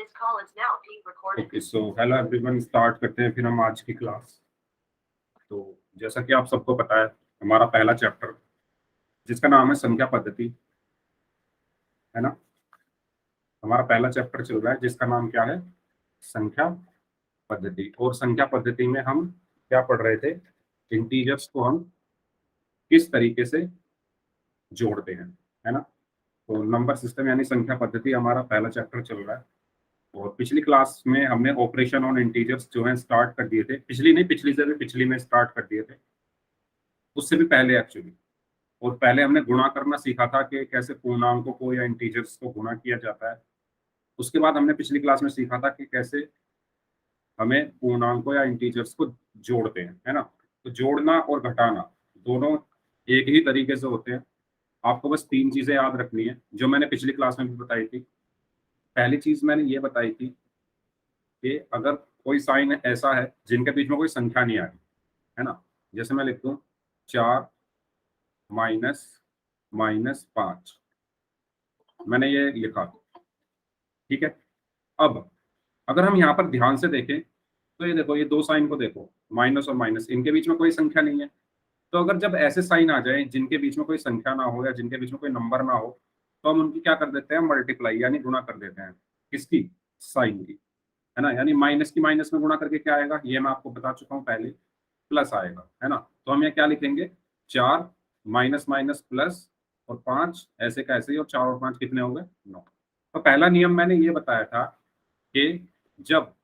Okay, so hello everyone, start करते हैं फिर हम आज की क्लास। तो जैसा कि आप सबको पता है, हमारा पहला चैप्टर जिसका नाम है संख्या पद्धति, है ना। हमारा पहला चैप्टर चल रहा है जिसका नाम क्या है, संख्या पद्धति। और संख्या पद्धति में हम क्या पढ़ रहे थे, इंटीजर्स को हम किस तरीके से जोड़ते हैं, है ना। तो नंबर सिस्टम यानी संख्या पद्धति हमारा पहला चैप्टर चल रहा है। और पिछली क्लास में हमने ऑपरेशन ऑन इंटीजर्स जो है स्टार्ट कर दिए थे, पिछली नहीं, पिछली से भी पिछली में स्टार्ट कर दिए थे, उससे भी पहले एक्चुअली। और पहले हमने गुणा करना सीखा था कि कैसे पूर्णांकों को या इंटीजर्स को गुणा किया जाता है। उसके बाद हमने पिछली क्लास में सीखा था कि कैसे हमें पूर्णांकों या इंटीजर्स को जोड़ते हैं, है ना। तो जोड़ना और घटाना दोनों एक ही तरीके से होते हैं। आपको बस तीन चीजें याद रखनी है जो मैंने पिछली क्लास में भी बताई थी। पहली चीज मैंने ये बताई थी कि अगर कोई साइन ऐसा है जिनके बीच में कोई संख्या नहीं आ रही, है ना। जैसे मैं लिख दूं 4 माइनस माइनस 5, मैंने ये लिखा, ठीक है। अब अगर हम यहाँ पर ध्यान से देखें तो ये देखो, ये दो साइन को देखो, माइनस और माइनस, इनके बीच में कोई संख्या नहीं है। तो अगर जब ऐसे साइन आ जाए जिनके बीच में कोई संख्या ना हो या जिनके बीच में कोई नंबर ना हो, तो हम उनकी क्या कर देते हैं, मल्टीप्लाई यानी गुणा कर देते हैं। किसकी? साइन की, है ना। यानी माइनस की माइनस में गुणा करके क्या आएगा, ये मैं आपको बता चुका हूँ पहले, प्लस आएगा, है ना। तो हम ये क्या लिखेंगे, 4 माइनस माइनस प्लस और 5 ऐसे का ऐसे ही, और 4 और 5 कितने हो गए, 9। तो पहला नियम मैंने ये बताया था कि जब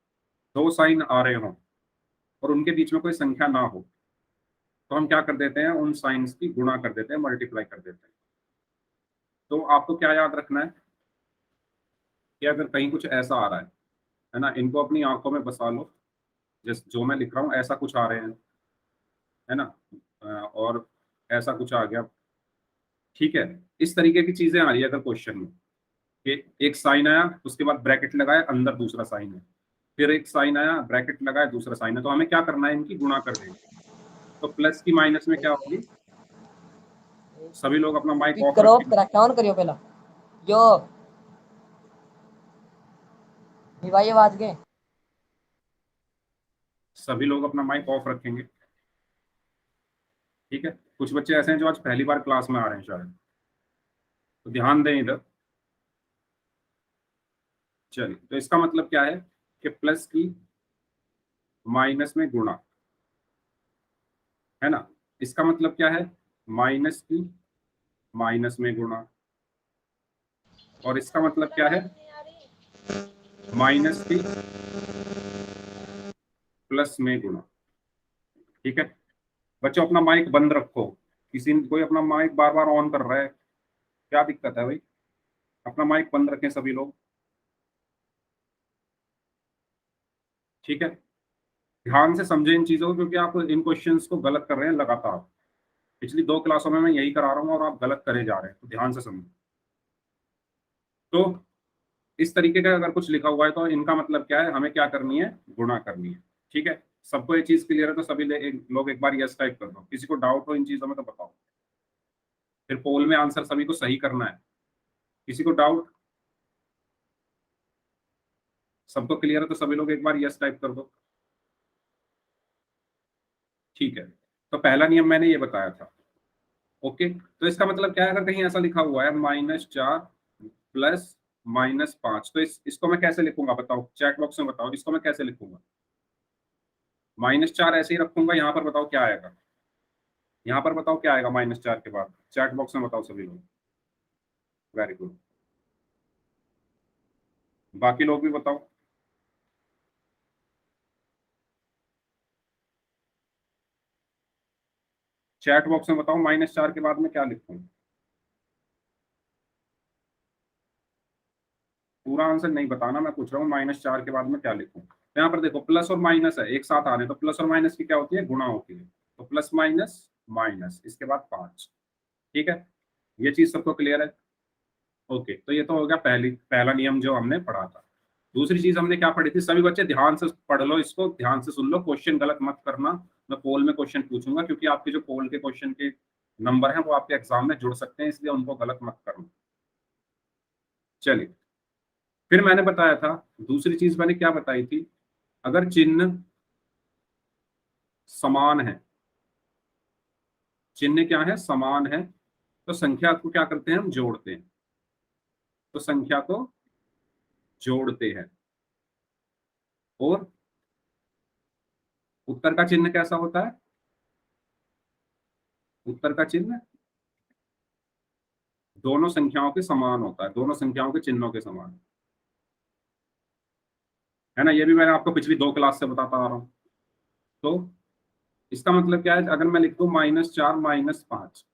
दो साइन आ रहे हों और उनके बीच में कोई संख्या ना हो, तो हम क्या कर देते हैं, उन साइंस की गुणा कर देते हैं, मल्टीप्लाई कर देते हैं। तो आपको क्या याद रखना है कि अगर कहीं कुछ ऐसा आ रहा है ना, इनको अपनी आंखों में बसा लो, जैसे जो मैं लिख रहा हूँ ऐसा कुछ आ रहे हैं, है ना। और ऐसा कुछ आ गया, ठीक है। इस तरीके की चीजें आ रही है अगर क्वेश्चन में, कि एक साइन आया उसके बाद ब्रैकेट लगाया, अंदर दूसरा साइन है, फिर एक साइन आया ब्रैकेट लगाया, दूसरा साइन है, तो हमें क्या करना है, इनकी गुणा कर देंगे। तो प्लस की माइनस में क्या होगी, सभी लोग अपना माइक ऑफ करो, रखेंगे। ऑन करियो पहला यो भाई आवाज के, सभी लोग अपना माइक ऑफ रखेंगे, ठीक है। कुछ बच्चे ऐसे हैं जो आज पहली बार क्लास में आ रहे हैं शायद, तो ध्यान दें इधर। चलिए, तो इसका मतलब क्या है कि प्लस की माइनस में गुणा, है ना। इसका मतलब क्या है, माइनस की माइनस में गुणा। और इसका मतलब क्या है, माइनस की प्लस में गुणा, ठीक है। बच्चों अपना माइक बंद रखो, कोई अपना माइक बार बार ऑन कर रहा है, क्या दिक्कत है भाई। अपना माइक बंद रखें सभी लोग, ठीक है। ध्यान से समझें इन चीजों को, क्योंकि आप इन क्वेश्चंस को गलत कर रहे हैं लगातार। पिछली दो क्लासों में मैं यही करा रहा हूँ और आप गलत करे जा रहे हैं, तो ध्यान से समझें। तो इस तरीके का अगर कुछ लिखा हुआ है तो इनका मतलब क्या है, हमें क्या करनी है, गुणा करनी है, ठीक है। सबको ये चीज क्लियर है तो सभी लोग एक बार यस टाइप कर दो। किसी को डाउट हो इन चीजों में तो बताओ, फिर पोल में आंसर सभी को सही करना है। किसी को डाउट, सबको क्लियर है तो सभी लोग एक बार यस टाइप कर दो, ठीक है। तो पहला नियम मैंने ये बताया था, ओके। तो इसका मतलब क्या है, अगर कहीं ऐसा लिखा हुआ है -4 प्लस -5, तो इसको मैं कैसे लिखूंगा बताओ, चैट बॉक्स में बताओ, इसको मैं कैसे लिखूंगा। -4 ऐसे ही रखूंगा, यहाँ पर बताओ क्या आएगा, यहाँ पर बताओ क्या आएगा -4 के बाद, चैट बॉक्स में बताओ सभी लोग। वेरी गुड, बाकी लोग भी बताओ। चैट बॉक्स में बताओ -4 के बाद में क्या लिखूं। पूरा आंसर नहीं बताना, मैं पूछ रहा हूँ -4 के बाद में क्या लिखूं। तो यहाँ पर देखो प्लस और माइनस है एक साथ आ रहे हैं, तो प्लस और माइनस की क्या होती है, गुणा होती है। तो प्लस माइनस माइनस, इसके बाद 5, ठीक है। ये चीज सबको क्लियर है, ओके। तो ये तो हो गया पहला नियम जो हमने पढ़ा था। दूसरी चीज हमने क्या पढ़ी थी, सभी बच्चे ध्यान से पढ़ लो, इसको ध्यान से सुन लो, क्वेश्चन गलत मत करना। मैं पोल में क्वेश्चन पूछूंगा, क्योंकि आपके जो पोल के क्वेश्चन के नंबर हैं वो आपके एग्जाम में जुड़ सकते हैं, इसलिए उनको गलत मत करना। चलिए, फिर मैंने बताया था, दूसरी चीज मैंने क्या बताई थी, अगर चिन्ह समान है, चिन्ह क्या है, समान है, तो संख्या को क्या करते हैं, हम जोड़ते हैं। तो संख्या को जोड़ते हैं। और उत्तर का चिन्ह कैसा होता है, उत्तर का चिन्ह दोनों संख्याओं के समान होता है, दोनों संख्याओं के चिन्हों के समान, है ना। ये भी मैंने आपको पिछली 2 क्लास से बताता आ रहा हूं। तो इसका मतलब क्या है, अगर मैं लिख दूं -4 -5,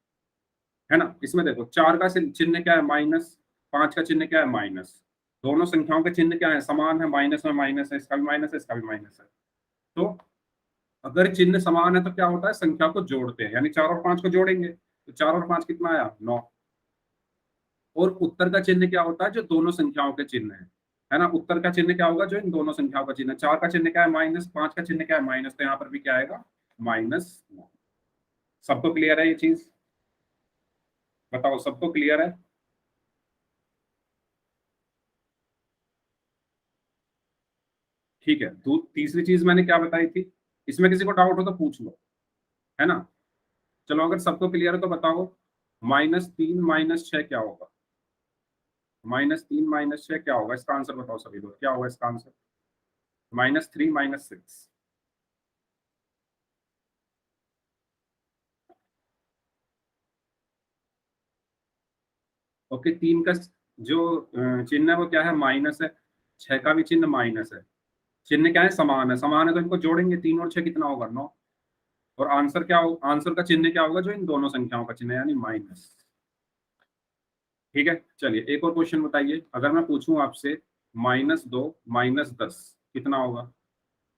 है ना, इसमें देखो 4 का चिन्ह क्या है, माइनस, 5 का चिन्ह क्या है, माइनस। दोनों संख्याओं के चिन्ह क्या है, समान है, माइनस में माइनस है, इसका भी माइनस है, इसका भी माइनस है। तो अगर चिन्ह समान है तो क्या होता है, संख्या को जोड़ते हैं, यानी 4 और 5 को जोड़ेंगे, तो 4 और 5 कितना आया, 9। और उत्तर का चिन्ह क्या होता है, जो दोनों संख्याओं के चिन्ह है ना। उत्तर का चिन्ह क्या होगा, जो इन दोनों संख्याओं का चिन्ह है। 4 का चिन्ह क्या है, माइनस, 5 का चिन्ह क्या है, माइनस, तो यहाँ पर भी क्या आएगा, -9। सबको क्लियर है ये चीज, बताओ सबको क्लियर है। ठीक है, तीसरी चीज मैंने क्या बताई थी, इसमें किसी को डाउट हो तो पूछ लो, है ना। चलो अगर सबको क्लियर है तो बताओ, -3 -6 क्या होगा, -3 -6 क्या होगा, इसका आंसर बताओ सभी लोग, क्या होगा इसका आंसर, -3 -6। ओके, 3 का जो चिन्ह है वो क्या है, माइनस है। 6 का भी चिन्ह माइनस है। चिन्ह क्या है, समान है, समान है तो इनको जोड़ेंगे, 3 और 6 कितना होगा, 9। और आंसर क्या होगा, आंसर का चिन्ह क्या होगा, जो इन दोनों संख्याओं का चिन्ह है, यानी माइनस। ठीक है, चलिए एक और क्वेश्चन बताइए, अगर मैं पूछूं आपसे, -2 -10 कितना होगा,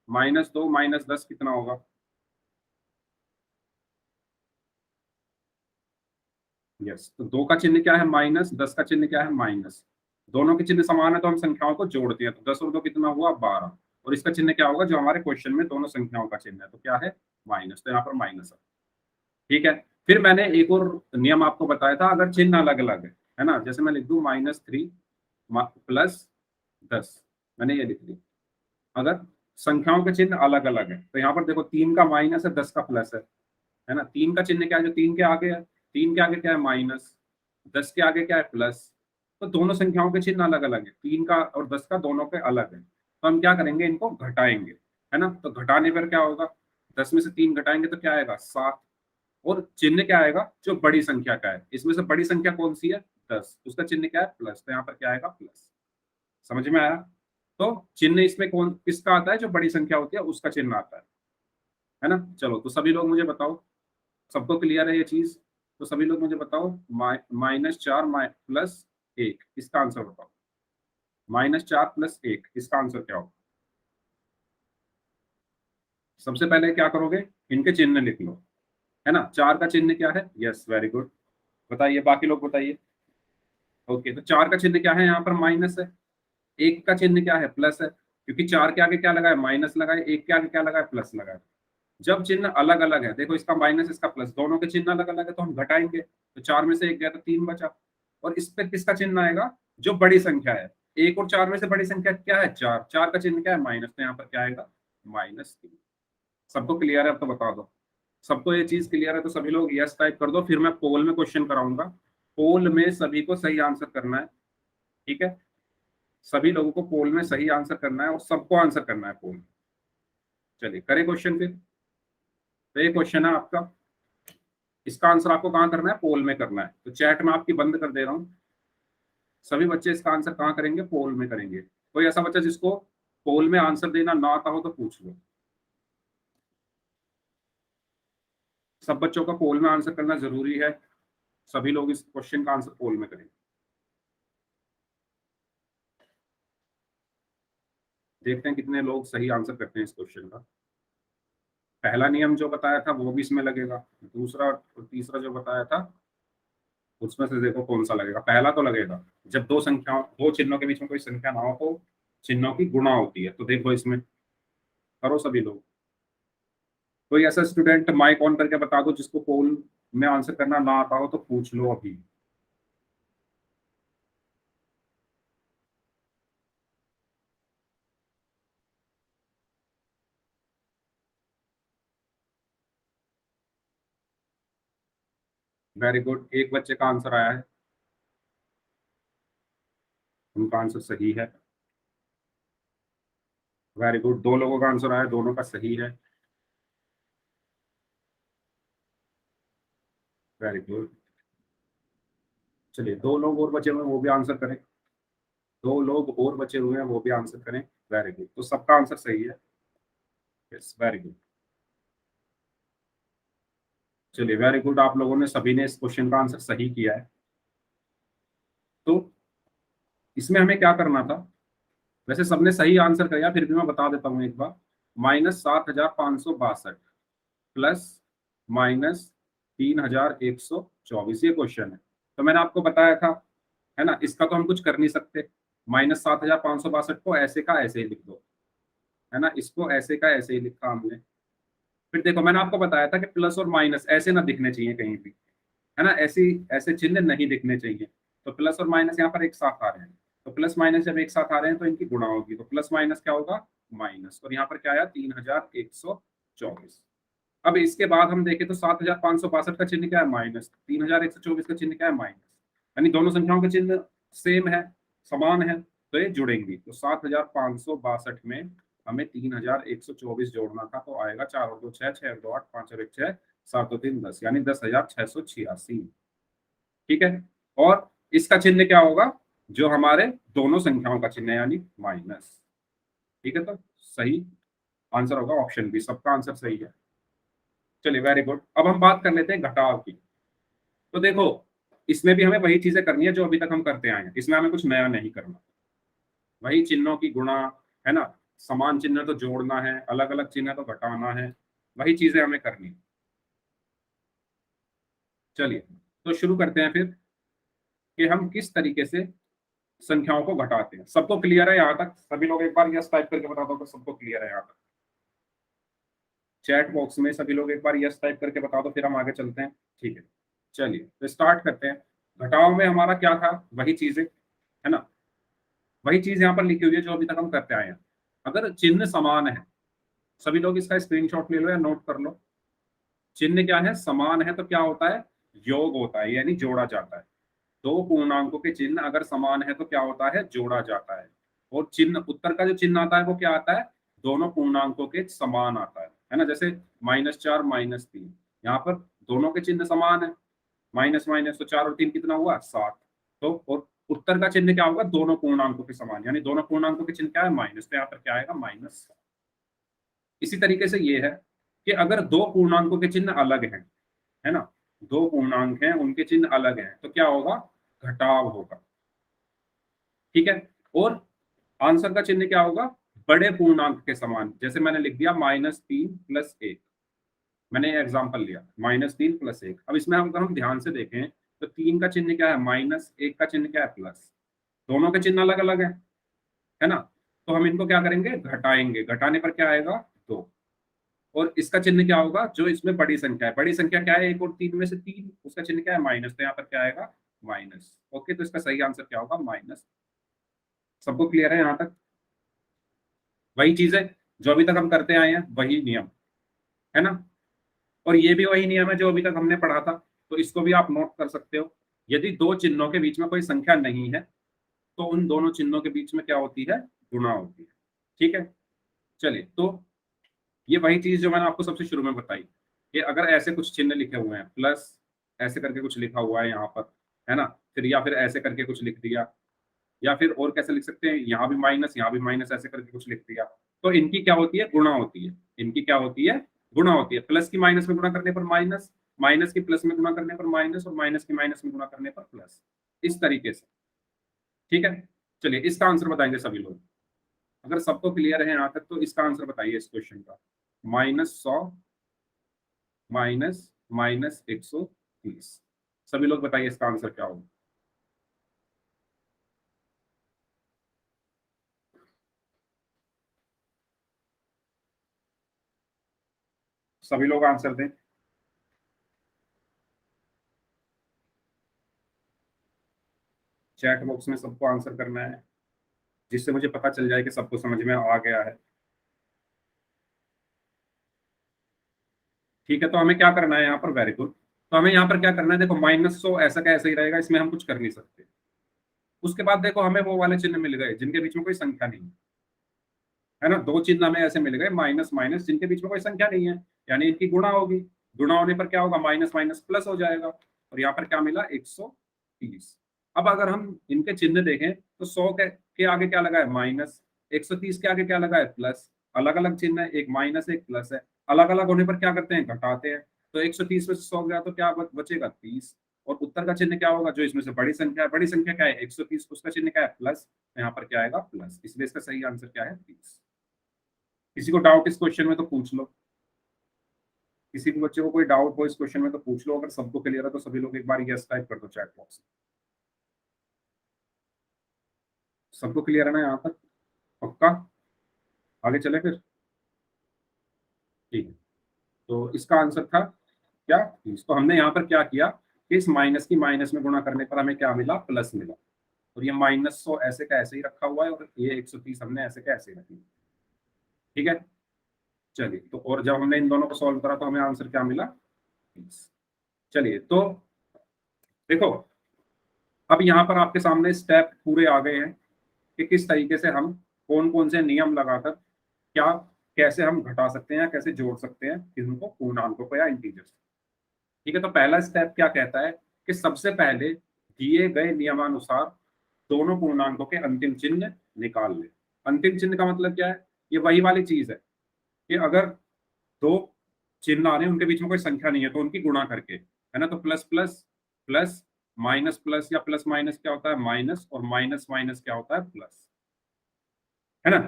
-2 -10 कितना होगा। यस, तो 2 का चिन्ह क्या है, माइनस, 10 का चिन्ह क्या है, माइनस। दोनों के चिन्ह समान है तो हम संख्याओं को जोड़ते हैं, तो 10 और 2 कितना हुआ, 12। और इसका चिन्ह क्या होगा, जो हमारे क्वेश्चन में दोनों संख्याओं का चिन्ह है, तो क्या है, माइनस, तो यहाँ पर माइनस है। ठीक है। फिर मैंने एक और नियम आपको बताया था, अगर चिन्ह अलग अलग है ना, जैसे मैं लिख दूं -3 +10, मैंने ये लिख दी। अगर संख्याओं के चिन्ह अलग अलग है, तो यहाँ पर देखो 3 का माइनस है, 10 का प्लस है ना। 3 का चिन्ह क्या है, जो 3 के आगे है, 3 के आगे क्या है, माइनस, 10 के आगे क्या है, प्लस। तो दोनों संख्याओं के चिन्ह अलग अलग है, 3 का और 10 का दोनों के अलग है, तो हम क्या करेंगे, इनको घटाएंगे, है ना। तो घटाने पर क्या होगा, 10 में से 3 घटाएंगे तो क्या आएगा, 7। और चिन्ह क्या आएगा, जो बड़ी संख्या का है, इसमें से बड़ी संख्या कौन सी है, 10, उसका चिन्ह क्या है, प्लस, तो यहाँ पर क्या आएगा, प्लस। समझ में आया। तो चिन्ह इसमें कौन किसका आता है, जो बड़ी संख्या होती है उसका चिन्ह आता है ना। चलो तो सभी लोग मुझे बताओ, सबको क्लियर है ये चीज, तो सभी लोग मुझे बताओ, -4 +1 इसका आंसर बताओ, -4 +1 इसका आंसर क्या होगा। सबसे पहले क्या करोगे, इनके चिन्ह लिख लो, है ना। 4 का चिन्ह क्या है, यस वेरी गुड, बताइए बाकी लोग बताइए। ओके, तो 4 का चिन्ह क्या है, यहाँ पर माइनस है। 1 का चिन्ह क्या है, प्लस है, क्योंकि 4 के आगे क्या लगा है, माइनस लगा है, 1 के आगे क्या लगा है, प्लस लगा है। जब चिन्ह अलग अलग है, देखो इसका माइनस इसका प्लस, दोनों के चिन्ह अलग अलग है, तो हम घटाएंगे, तो 4 में से 1 गया तो 3 बचा। और इस पे किसका चिन्ह आएगा, जो बड़ी संख्या है। 1 और 4 में से बड़ी संख्या क्या है, 4, 4 का चिन्ह क्या है, माइनस, तो यहाँ पर क्या आएगा, -3। सबको क्लियर है, अब तो बता दो, सबको ये चीज क्लियर है तो सभी लोग यस टाइप कर दो, फिर मैं पोल में क्वेश्चन कराऊंगा। पोल में सभी को सही आंसर करना है, ठीक है। सभी लोगों को पोल में सही आंसर करना है और सबको आंसर करना है पोल। चलिए करें क्वेश्चन फिर। तो ये क्वेश्चन है आपका, इसका आंसर आपको कहाँ करना है, पोल में करना है। तो चैट में आपकी बंद कर दे रहा हूँ, सभी बच्चे इसका आंसर कहाँ करेंगे, पोल में करेंगे। कोई ऐसा बच्चा जिसको पोल में आंसर देना ना आता हो तो पूछ लो। सब बच्चों का पोल में आंसर करना जरूरी है, सभी लोग इस क्वेश्चन का आंसर पोल में करेंगे। देखते हैं कितने लोग सही आंसर करते हैं इस क्वेश्चन का। पहला नियम जो बताया था वो भी इसमें लगेगा, दूसरा और तीसरा जो बताया था उसमें से देखो कौन सा लगेगा। पहला तो लगेगा, जब दो चिन्हों के बीच में कोई संख्या ना हो तो चिन्हों की गुणा होती है, तो देखो इसमें करो सभी लोग। कोई ऐसा स्टूडेंट माइक ऑन करके बता दो जिसको पोल में आंसर करना ना आता हो तो पूछ लो अभी। वेरी गुड, एक बच्चे का आंसर आया है, उनका आंसर सही है। वेरी गुड, दो लोगों का आंसर आया, दोनों का सही है। Very good. चलिए, दो लोग और बचे हुए हैं, वो भी आंसर करें। दो लोग और बचे हुए हैं, वो भी आंसर करें। वेरी गुड, तो सबका आंसर सही है। Yes, very good. चलिए, वेरी गुड, आप लोगों ने सभी ने इस क्वेश्चन का आंसर सही किया है। तो इसमें हमें क्या करना था? वैसे सबने सही आंसर किया, फिर भी मैं बता देता हूँ एक बार। -7,562 प्लस -3,124, ये क्वेश्चन है। तो मैंने आपको बताया था, है ना, इसका तो हम कुछ कर नहीं सकते। -7,562 को ऐसे का ऐसे ही लिख दो, है ना, इसको ऐसे का ऐसे ही लिखा हमने। फिर देखो, मैंने आपको बताया था कि प्लस और माइनस ऐसे ना दिखने चाहिए कहीं भी, है ना, ऐसी ऐसे चिन्ह नहीं दिखने चाहिए। तो प्लस और माइनस यहाँ पर एक साथ आ रहे हैं, तो प्लस माइनस जब एक साथ आ रहे हैं तो इनकी गुणा होगी, तो प्लस माइनस क्या होगा? माइनस। और यहाँ पर क्या आया? 3,124। अब इसके बाद हम देखें तो 7,562 का चिन्ह क्या है? माइनस। 3,124 का चिन्ह क्या है? माइनस। यानी दोनों संख्याओं के चिन्ह सेम है, समान है, तो ये जुड़ेंगी। तो 7,562 में हमें 3,124 जोड़ना था, तो आएगा 4 और 2 6, 6 और 2 8, 5 और 1 6, 7 और 3 10, यानी 10,686। ठीक है। और इसका चिन्ह क्या होगा? जो हमारे दोनों संख्याओं का चिन्ह है, यानी माइनस। ठीक है, तो सही आंसर होगा ऑप्शन बी, सबका आंसर सही है। चलिए, वेरी गुड। अब हम बात कर लेते हैं घटाव की। तो देखो, इसमें भी हमें वही चीजें करनी है जो अभी तक हम करते आए हैं, इसमें हमें कुछ नया नहीं करना। वही चिन्हों की गुणा, है ना, समान चिन्ह तो जोड़ना है, अलग अलग चिन्ह तो घटाना है, वही चीजें हमें करनी है। चलिए, तो शुरू करते हैं फिर कि हम किस तरीके से संख्याओं को घटाते हैं। सबको क्लियर है यहाँ तक? सभी लोग एक बार यस टाइप करके बता दो कि सबको क्लियर है यहाँ तक। चैट बॉक्स में सभी लोग एक बार यस टाइप करके बता दो, फिर हम आगे चलते हैं। ठीक है, चलिए तो स्टार्ट करते हैं। घटाव में हमारा क्या था? वही चीजें, है ना, वही चीज यहाँ पर लिखी हुई है जो अभी तक हम करते आए हैं। अगर चिन्ह समान है, सभी लोग इसका स्क्रीनशॉट ले लो या नोट कर लो। चिन्ह क्या है? समान है, तो क्या होता है? योग होता है, यानी जोड़ा जाता है। दो पूर्णांकों के चिन्ह अगर समान है तो क्या होता है? जोड़ा जाता है। और चिन्ह, उत्तर का जो चिन्ह आता है वो क्या आता है? दोनों पूर्णांकों के समान आता है ना। जैसे -4 -3, यहाँ पर दोनों के चिन्ह समान है, माइनस माइनस, तो 4 और 3 कितना हुआ? 7। तो और उत्तर का चिन्ह क्या होगा? दोनों पूर्णांकों के समान, यानी दोनों पूर्णांकों के चिन्ह क्या है? माइनस, तो यहाँ पर क्या आएगा? -7। इसी तरीके से ये है कि अगर दो पूर्णांकों के चिन्ह अलग हैं, है ना, दो पूर्णांक हैं, उनके चिन्ह अलग हैं, तो क्या होगा? घटाव होगा। ठीक है। और आंसर का चिन्ह क्या होगा? बड़े पूर्णांक के समान। जैसे मैंने लिख दिया -3 + 1, मैंने एग्जांपल लिया -3 + 1। अब इसमें अगर हम ध्यान से देखें तो 3 का चिन्ह क्या है? माइनस, 1 का चिन्ह क्या है? प्लस। दोनों के चिन्ह अलग अलग है ना। तो हम इनको क्या करेंगे? घटाएंगे। घटाने पर क्या आएगा? 2। और इसका चिन्ह क्या होगा? जो इसमें बड़ी संख्या है, बड़ी संख्या क्या है? 1 और 3 में से 3, उसका चिन्ह क्या है? माइनस, तो यहाँ पर क्या आएगा? माइनस। ओके, तो इसका सही आंसर क्या होगा? माइनस। सबको क्लियर है यहाँ तक? वही चीज है जो अभी तक हम करते आए हैं, वही नियम, है ना। और ये भी वही नियम है जो अभी तक हमने पढ़ा था, तो इसको भी आप नोट कर सकते हो। यदि दो चिन्हों के बीच में कोई संख्या नहीं है तो उन दोनों चिन्हों के बीच में क्या होती है? गुणा होती है। ठीक है। चलिए, तो ये वही चीज जो मैंने आपको सबसे शुरू में बताई कि अगर ऐसे कुछ चिन्ह लिखे हुए हैं, प्लस ऐसे करके कुछ लिखा हुआ है यहाँ पर, है ना, फिर या फिर ऐसे करके कुछ लिख दिया, या फिर और कैसे लिख सकते हैं? यहाँ भी माइनस, यहाँ भी माइनस, ऐसे करके कुछ लिख दिया, तो इनकी क्या होती है? गुणा होती है। इनकी क्या होती है? गुणा होती है। प्लस की माइनस में गुणा करने पर माइनस, माइनस की प्लस में गुणा करने पर माइनस, और माइनस की माइनस में गुणा करने पर प्लस, इस तरीके से। ठीक है। चलिए, इसका आंसर बताएंगे सभी लोग। अगर सबको क्लियर है यहाँ तक तो इसका आंसर बताइए इस क्वेश्चन का। -100 माइनस -130, सभी लोग बताइए इसका आंसर क्या होगा। सभी लोग आंसर दें। चैट बॉक्स में सबको आंसर करना है, जिससे मुझे पता चल जाए कि सबको समझ में आ गया है। ठीक है, तो हमें क्या करना है यहाँ पर? Very good. तो हमें यहाँ पर क्या करना है, देखो -100 ऐसा का ऐसा ही रहेगा, इसमें हम कुछ कर नहीं सकते। उसके बाद देखो हमें वो वाले चिन्ह मिल गए जिनके बीच में कोई संख्या नहीं है ना, दो चिन्ह हमें ऐसे मिल गए माइनस माइनस जिनके बीच में कोई संख्या नहीं है, यानी इनकी गुणा होगी। गुणा होने पर क्या होगा, माइनस माइनस प्लस हो जाएगा। और यहाँ पर क्या मिला, 130। अब अगर हम इनके चिन्ह देखें तो 100 के आगे क्या लगा है, माइनस। 130 के आगे क्या लगा है, प्लस। अलग अलग चिन्ह है, एक माइनस एक प्लस है। अलग अलग होने पर क्या करते हैं, घटाते हैं। तो 130 में से 100 गया तो क्या बचेगा, 30। और उत्तर का चिन्ह क्या होगा, जो इसमें से बड़ी संख्या है, बड़ी संख्या क्या है 130, उसका चिन्ह क्या है, प्लस। तो यहाँ पर क्या आएगा, प्लस, इसलिए इसका सही आंसर क्या है, 30। किसी को डाउट इस क्वेश्चन में तो पूछ लो, किसी भी बच्चे को कोई डाउट हो इस क्वेश्चन में तो पूछ लो। अगर सबको क्लियर है तो सभी लोग एक बार यस टाइप कर दो चैट बॉक्स में। सबको क्लियर है ना यहाँ तक, पक्का? आगे चले फिर, ठीक है। तो इसका आंसर था क्या, 30। तो हमने यहाँ पर क्या किया कि इस माइनस की माइनस में गुणा करने पर हमें क्या मिला, प्लस मिला। और ये -100 ऐसे का ऐसे ही रखा हुआ है, और ये 130 हमने ऐसे का ऐसे ही रखी। ठीक है, चलिए। तो और जब हमने इन दोनों को सॉल्व करा तो हमें आंसर क्या मिला, 30। चलिए, तो देखो अब यहाँ पर आपके सामने स्टेप पूरे आ गए हैं कि किस तरीके से हम कौन कौन से नियम लगाकर क्या, कैसे हम घटा सकते हैं, कैसे जोड़ सकते हैं किनको, पूर्णांकों को या इंटीजर्स। ठीक है, तो पहला स्टेप क्या कहता है कि सबसे पहले दिए गए नियमानुसार दोनों पूर्णांकों के अंतिम चिन्ह निकाल ले। अंतिम चिन्ह का मतलब क्या है, ये वही वाली चीज है कि अगर दो चिन्ह आ रहे हैं, उनके बीच में कोई संख्या नहीं है, तो उनकी गुणा करके, है ना। तो plus plus plus, minus plus या प्लस माइनस क्या होता है, माइनस, और माइनस माइनस क्या होता है, प्लस, है ना।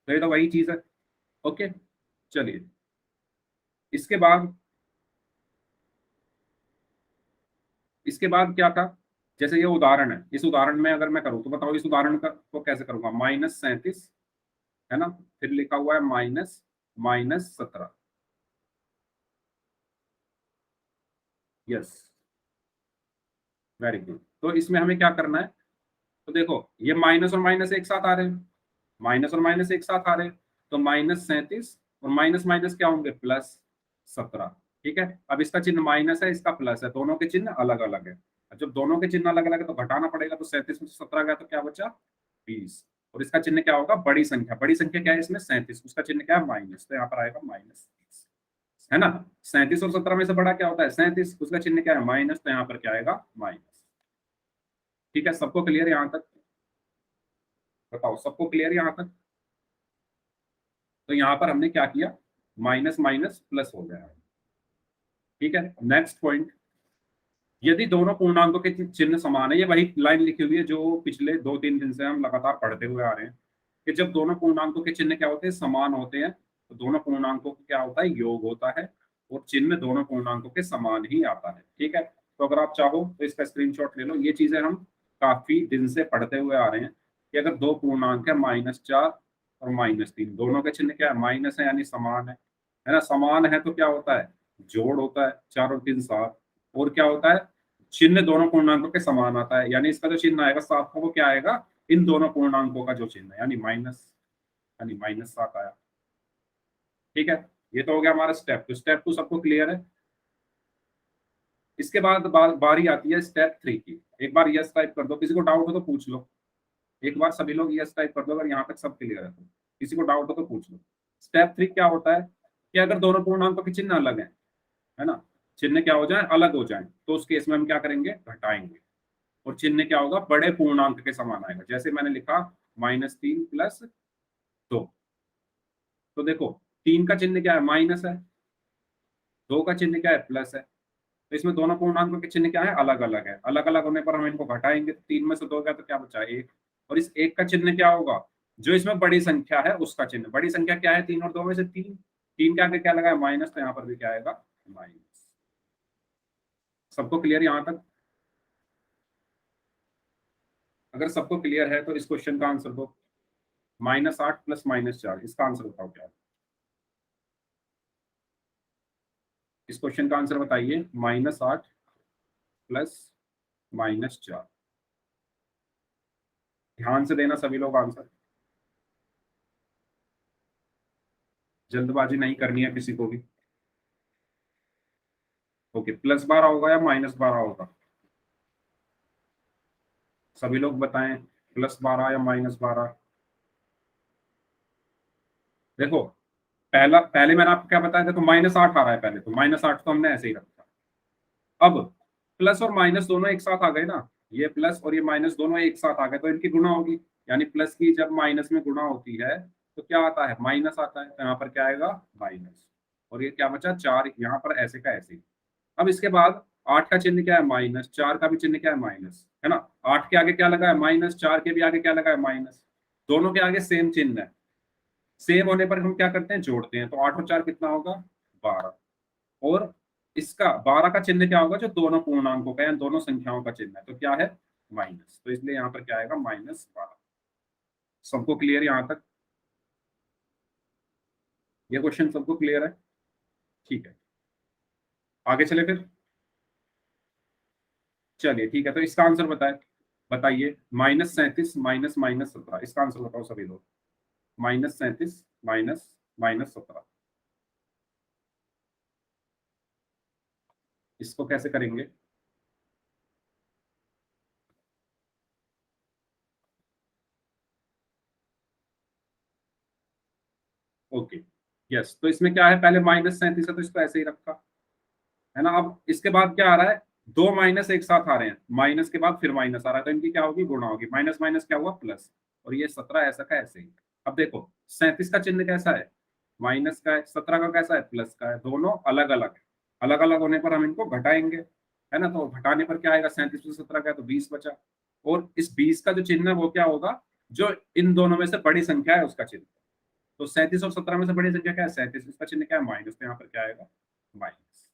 तो ये तो वही चीज है। ओके, चलिए। इसके बाद, इसके बाद क्या था, जैसे ये उदाहरण है, इस उदाहरण में अगर मैं करूँ तो बताओ इस उदाहरण का को कैसे करूंगा, -37, है ना। फिर लिखा हुआ है माइनस -17। Yes, very good. तो इसमें हमें क्या करना है, तो देखो ये माइनस और माइनस एक साथ आ रहे हैं, माइनस और माइनस एक साथ आ रहे हैं, तो -37 और माइनस माइनस क्या होंगे, +17। ठीक है, अब इसका चिन्ह माइनस है, इसका प्लस है, दोनों के चिन्ह अलग अलग है। अब जब दोनों के चिन्ह अलग अलग है तो घटाना पड़ेगा, तो 37 में से 17 गया तो क्या बचा, 20। और इसका चिन्ह क्या होगा, बड़ी संख्या, बड़ी संख्या क्या है इसमें, 37, उसका चिन्ह क्या है, माइनस, तो यहाँ पर आएगा -30, है ना। 37 और 17 में से बड़ा क्या होता है, 37, उसका चिन्ह क्या है, माइनस, तो यहाँ पर क्या आएगा, माइनस। ठीक है, सबको क्लियर यहाँ तक, बताओ सबको क्लियर यहाँ तक। तो यहाँ पर हमने क्या किया, माइनस माइनस प्लस हो गया। ठीक है, नेक्स्ट पॉइंट, यदि दोनों पूर्णांकों के चिन्ह समान है, ये वही लाइन लिखी हुई है जो पिछले 2-3 दिन से हम लगातार पढ़ते हुए आ रहे हैं कि जब दोनों पूर्णांकों के चिन्ह क्या होते हैं, समान होते हैं, तो दोनों पूर्णांकों का क्या होता है, योग होता है, और चिन्ह दोनों पूर्णांकों के समान ही आता है। ठीक है, तो अगर आप चाहो तो इसका स्क्रीनशॉट ले लो। ये चीजें हम काफी दिन से पढ़ते हुए आ रहे हैं कि अगर दो पूर्णांक है -4 और -3, दोनों के चिन्ह क्या है, माइनस है, यानी समान है ना। समान है तो क्या होता है, जोड़ होता है, 4 और 3 7। और क्या होता है, चिन्ह दोनों पूर्णांकों के समान आता है, यानी इसका जो चिन्ह आएगा 7 का, वो क्या आएगा, इन दोनों पूर्णांकों का जो चिन्ह है, यानी माइनस, यानी -7 आया। ठीक है, ये तो हो गया हमारा स्टेप टू। स्टेप टू सबको क्लियर है। इसके बाद बारी आती है स्टेप 3 की। एक बार यस टाइप कर दो, किसी को डाउट हो तो पूछ लो। एक बार सभी लोग यस टाइप कर दो अगर यहाँ तक सब क्लियर है तो। किसी को डाउट हो तो पूछ लो। स्टेप 3 क्या होता है कि अगर दोनों पूर्णांकों के चिन्ह अलग है ना, चिन्ह क्या हो जाए, अलग हो जाए, तो उस केस में हम क्या करेंगे, घटाएंगे। और चिन्ह क्या होगा, बड़े पूर्णांक के समान आएगा। जैसे मैंने लिखा -3 + 2, तो देखो 3 का चिन्ह क्या है, माइनस है, 2 का चिन्ह क्या है, प्लस है। तो इसमें दोनों पूर्णांकों के चिन्ह क्या है, अलग अलग है। अलग अलग होने पर हम इनको घटाएंगे, तो 3 में से 2 गया तो क्या बचा, 1। और इस 1 का चिन्ह क्या होगा, जो इसमें बड़ी संख्या है उसका चिन्ह। बड़ी संख्या क्या है, 3 और 2 में से 3। 3 के आगे क्या लगा है, माइनस, तो यहाँ पर भी क्या आएगा, माइनस। सबको क्लियर यहाँ तक? अगर सबको क्लियर है तो इस क्वेश्चन का आंसर दो। -8 + -4, इसका आंसर बताओ क्या है। इस क्वेश्चन का आंसर बताइए, -8 + -4। ध्यान से देना सभी लोग आंसर, जल्दबाजी नहीं करनी है किसी को भी। ओके, +12 होगा या -12 होगा? सभी लोग बताएं, +12 या -12? देखो, पहले मैंने आपको क्या बताया, देखो -8 आ रहा है, पहले तो -8 तो हमने ऐसे ही रखा। अब प्लस और माइनस दोनों एक साथ आ गए ना, ये प्लस और ये माइनस दोनों एक साथ आ गए, तो इनकी गुणा होगी। यानी प्लस की जब माइनस में गुणा होती है तो क्या आता है, माइनस आता है, तो यहाँ पर क्या आएगा, माइनस। और ये क्या बचा, 4, यहाँ पर ऐसे का ऐसे ही। अब इसके बाद 8 का चिन्ह क्या है, माइनस, 4 का भी चिन्ह क्या है, माइनस, है ना। 8 के आगे क्या लगा है, माइनस, 4 के भी आगे क्या लगा है, माइनस। दोनों के आगे सेम चिन्ह है, सेम होने पर हम क्या करते हैं, जोड़ते हैं। तो 8 और 4 कितना होगा, 12। और इसका 12 का चिन्ह क्या होगा, जो दोनों पूर्णांकों का है, दोनों संख्याओं का चिन्ह है, तो क्या है, माइनस। तो इसलिए यहाँ पर क्या आएगा, -12। सबको क्लियर यहाँ तक? ये क्वेश्चन सबको क्लियर है? ठीक है, आगे चले फिर। चलिए ठीक है, तो इसका आंसर बताइए। -37 माइनस -17, इसका आंसर बताओ सभी लोग। -37 माइनस -17, इसको कैसे करेंगे? ओके, यस, तो इसमें क्या है, पहले -37 है तो इसको ऐसे ही रखा, है ना। अब इसके बाद क्या आ रहा है, दो माइनस एक साथ आ रहे हैं, माइनस के बाद फिर माइनस आ रहा है, तो इनकी क्या होगी, गुणा होगी। माइनस माइनस क्या हुआ, प्लस। और ये 17 ऐसा का ऐसे ही। अब देखो, 37 का चिन्ह कैसा है, माइनस का है, 17 का कैसा है, प्लस का है, दोनों अलग अलग है। अलग अलग होने पर हम इनको घटाएंगे, है ना। तो घटाने पर क्या आएगा, 37 में 17 का है तो 20 बचा। और इस 20 का जो चिन्ह है वो क्या होगा, जो इन दोनों में से बड़ी संख्या है उसका चिन्ह। तो 37 और 17 में से बड़ी संख्या क्या है, 37, इसका चिन्ह क्या है, माइनस, तो यहाँ पर क्या आएगा, माइनस।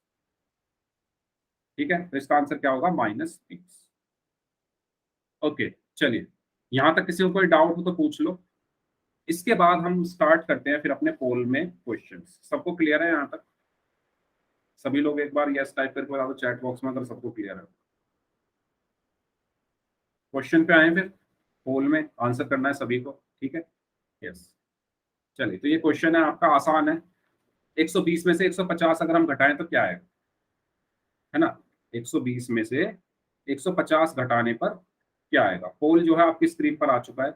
ठीक है, तो इसका आंसर क्या होगा, -20। ओके, चलिए, यहां तक किसी को कोई डाउट हो तो पूछ लो। इसके बाद हम स्टार्ट करते हैं फिर अपने पोल में क्वेश्चंस। सबको क्लियर है यहाँ तक? सभी लोग एक बार यस टाइप करके बता दो चैट बॉक्स में अगर सबको क्लियर है। क्वेश्चन पे आए फिर, पोल में आंसर करना है सभी को, ठीक है। यस, चलिए, तो ये क्वेश्चन है आपका, आसान है। 120 में से 150 अगर हम घटाएं तो क्या है ना। 120 में से 150 घटाने पर क्या आएगा। पोल जो है आपकी स्क्रीन पर आ चुका है,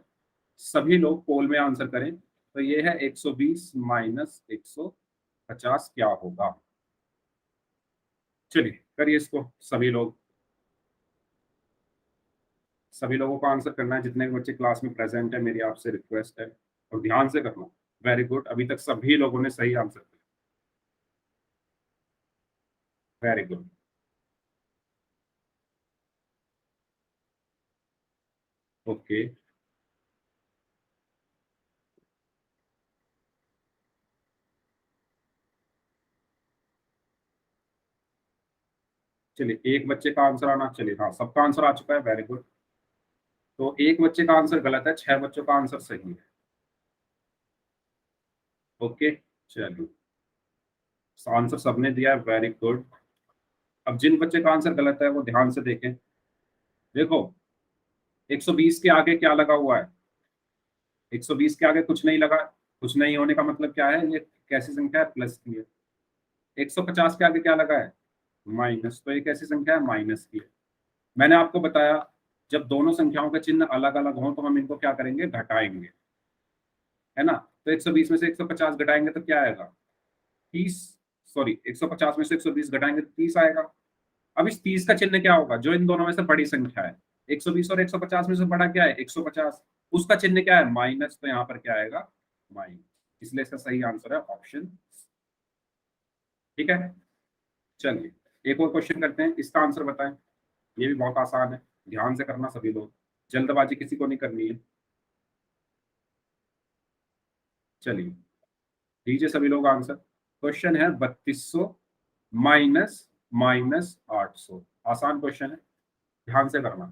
सभी लोग पोल में आंसर करें। तो ये है 120 माइनस 150 क्या होगा। चलिए करिए इसको सभी लोग। सभी लोगों को आंसर करना है, जितने भी बच्चे क्लास में प्रेजेंट है, मेरी आपसे रिक्वेस्ट है, और ध्यान से करना। वेरी गुड, अभी तक सभी लोगों ने सही आंसर किया, वेरी गुड। ओके, चलिए एक बच्चे का आंसर आना, चलिए हाँ सबका आंसर आ चुका है, वेरी गुड। तो एक बच्चे का आंसर गलत है, 6 बच्चों का आंसर सही है। ओके, चलिए, आंसर सबने दिया है, वेरी गुड। अब जिन बच्चे का आंसर गलत है वो ध्यान से देखें। देखो, 120 के आगे क्या लगा हुआ है, 120 के आगे कुछ नहीं लगा। कुछ नहीं होने का मतलब क्या है, ये कैसी संख्या है, प्लस की है। 150 के आगे क्या लगा है, माइनस, तो ये कैसी संख्या है, माइनस की है। मैंने आपको बताया, जब दोनों संख्याओं के चिन्ह अलग अलग हों तो हम इनको क्या करेंगे, घटाएंगे, है ना। तो 120 में से 150 घटाएंगे तो क्या आएगा, 30। सॉरी, 150 में से 120 घटाएंगे तो 30 आएगा। अब इस 30 का चिन्ह क्या होगा, जो इन दोनों में से बड़ी संख्या है। 120 और 150 में से बड़ा क्या है, 150, उसका चिन्ह क्या है, माइनस, तो यहाँ पर क्या आएगा, माइनस। इसलिए इसका सही आंसर है ऑप्शन। ठीक है, चलिए एक और क्वेश्चन करते हैं, इसका आंसर बताएं। ये भी बहुत आसान है, ध्यान से करना सभी लोग, जल्दबाजी किसी को नहीं करनी है। चलिए दीजिए सभी लोग आंसर। क्वेश्चन है 3200 माइनस -800। आसान क्वेश्चन है, ध्यान से करना।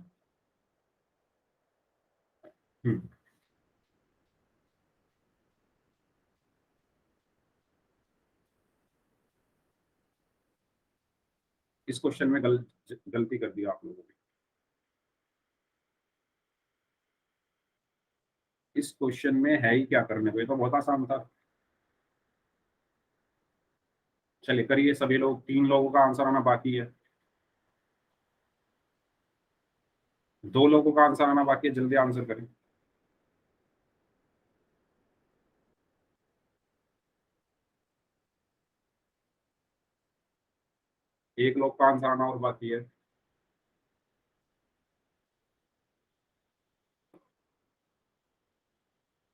हम्म, इस क्वेश्चन में गलती कर दी आप लोगों ने। इस क्वेश्चन में है ही क्या करने को, ये तो बहुत आसान था। चलिए करिए सभी लोग, 3 लोगों का आंसर आना बाकी है, 2 लोगों का आंसर आना बाकी है, जल्दी आंसर करें। एक लोग का आंसर आना और बाकी है।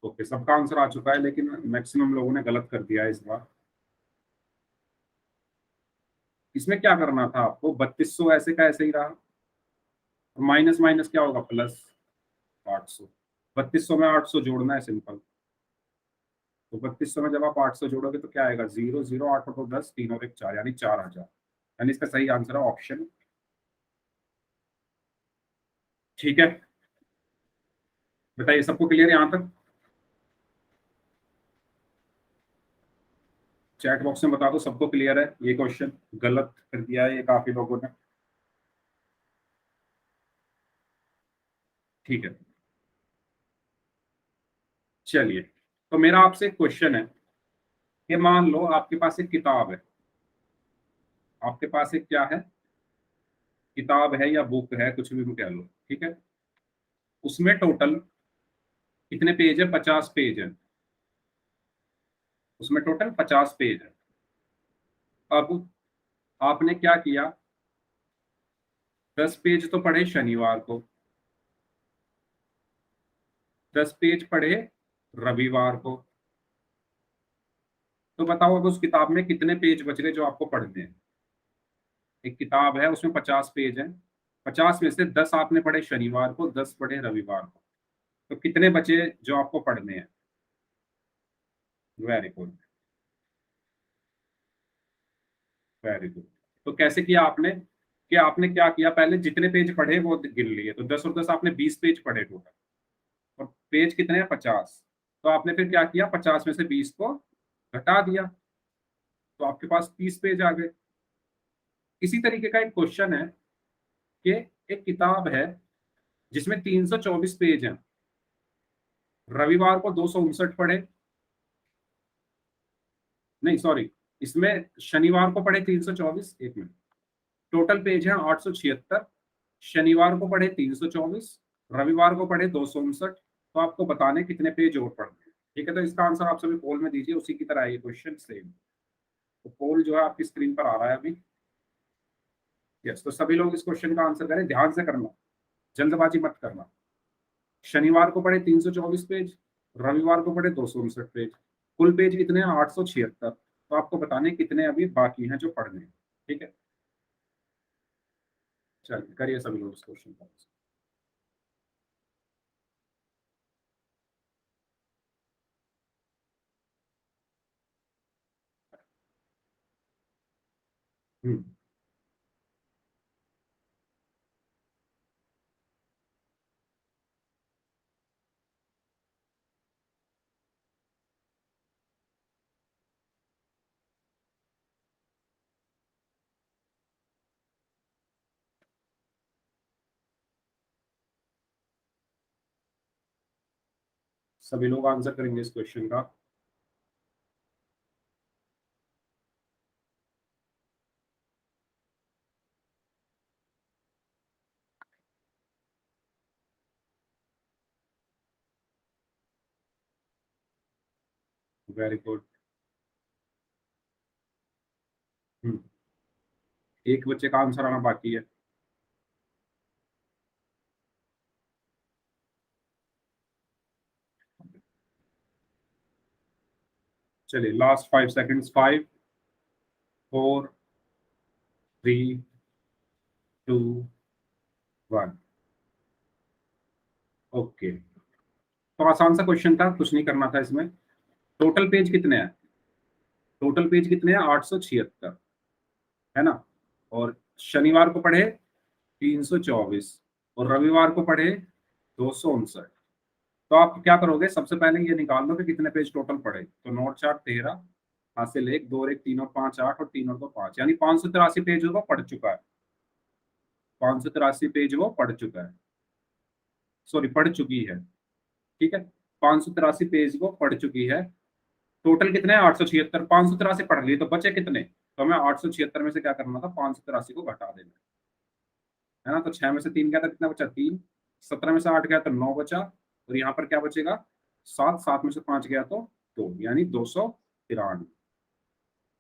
ओके, सबका आंसर आ चुका है, लेकिन मैक्सिमम लोगों ने गलत कर दिया है इस बार। इसमें क्या करना था आपको, 3200 ऐसे का ऐसे ही रहा, माइनस माइनस क्या होगा, प्लस 800। 3200 में 800 जोड़ना है, सिंपल। तो 3200 में जब आप 800 जोड़ोगे तो क्या आएगा, 0 0 8 और 10, 3 और 1 4, यानी 4000। यानी इसका सही आंसर है ऑप्शन। ठीक है, बताइए सबको क्लियर यहाँ तक? चैट बॉक्स में बता दो सबको क्लियर है ये क्वेश्चन। गलत कर दिया है ये काफी लोगों ने। ठीक है, चलिए। तो मेरा आपसे एक क्वेश्चन है कि मान लो आपके पास एक किताब है, आपके पास एक क्या है, किताब है या बुक है, कुछ भी कह लो, ठीक है। उसमें टोटल कितने पेज है, 50 पेज है। उसमें टोटल 50 पेज है। अब आपने क्या किया, 10 पेज तो पढ़े शनिवार को, 10 पेज पढ़े रविवार को। तो बताओ अब उस किताब में कितने पेज बच गए जो आपको पढ़ने हैं। एक किताब है, उसमें 50 पेज है, 50 में से 10 आपने पढ़े शनिवार को, 10 पढ़े रविवार को। तो कितने बचे जो आपको पढ़ने हैं? Very good, very good. तो कैसे किया आपने, कि आपने क्या किया, पहले जितने पेज पढ़े वो गिन लिए, तो 10 और 10 आपने 20 पेज पढ़े टोटल, और पेज कितने हैं, 50। तो आपने फिर क्या किया, 50 में से 20 को घटा दिया, तो आपके पास 30 पेज आ गए। इसी तरीके का एक क्वेश्चन है कि एक किताब है जिसमें 324 पेज हैं, रविवार को 259 पढ़े, नहीं सॉरी, इसमें शनिवार को पढ़े 324, एक मिनट, टोटल पेज है 876, शनिवार को पढ़े 324, रविवार को पढ़े 259। तो आपको बताने कितने पेज और पढ़ने हैं। ठीक है, तो इसका आंसर आप सभी पोल में दीजिए, उसी की तरह ये क्वेश्चन सेम। तो पोल जो है आपकी स्क्रीन पर आ रहा है अभी। यस, तो सभी लोग इस क्वेश्चन का आंसर करें, ध्यान से करना, जल्दबाजी मत करना। शनिवार को पढ़े 324 पेज, रविवार को पढ़े 259 पेज, कुल पेज कितने हैं, 876। तो आपको बताने कितने अभी बाकी हैं जो पढ़ने हैं। ठीक है, चलिए करिए सभी लोग इस क्वेश्चन का आंसर। हम्म, सभी लोग आंसर करेंगे इस क्वेश्चन का। Very good. एक बच्चे का आंसर आना बाकी है। चलिए लास्ट 5 सेकंड्स, 5 4 3 2 1। ओके, तो आसान सा क्वेश्चन था, कुछ नहीं करना था इसमें। टोटल पेज कितने हैं, टोटल पेज कितने हैं, 876, है ना। और शनिवार को पढ़े 324, और रविवार को पढ़े 259। तो आप क्या करोगे, सबसे पहले ये निकाल लो कि कितने पेज टोटल पढ़े। तो नोट चार्ट 13, हासिल 1 2 और 1 3 और 5 8, और 3 और 2 5, यानी 583 पेज वो पढ़ चुका है। 583 पेज वो पढ़ चुका है, सॉरी पढ़ चुकी है। ठीक है, 583 पेज वो पढ़ चुकी है। टोटल कितने हैं, 876, 583 पढ़ लिए, तो बचे कितने, तो हमें 876 में से क्या करना था, 583 को घटा देना है ना। तो 6 में से 3 गया तो कितना बचा, 3। 17 में से 8 गया तो 9 बचा, और यहाँ पर क्या बचेगा, 7। 7 में से 5 गया तो 2, यानी 293।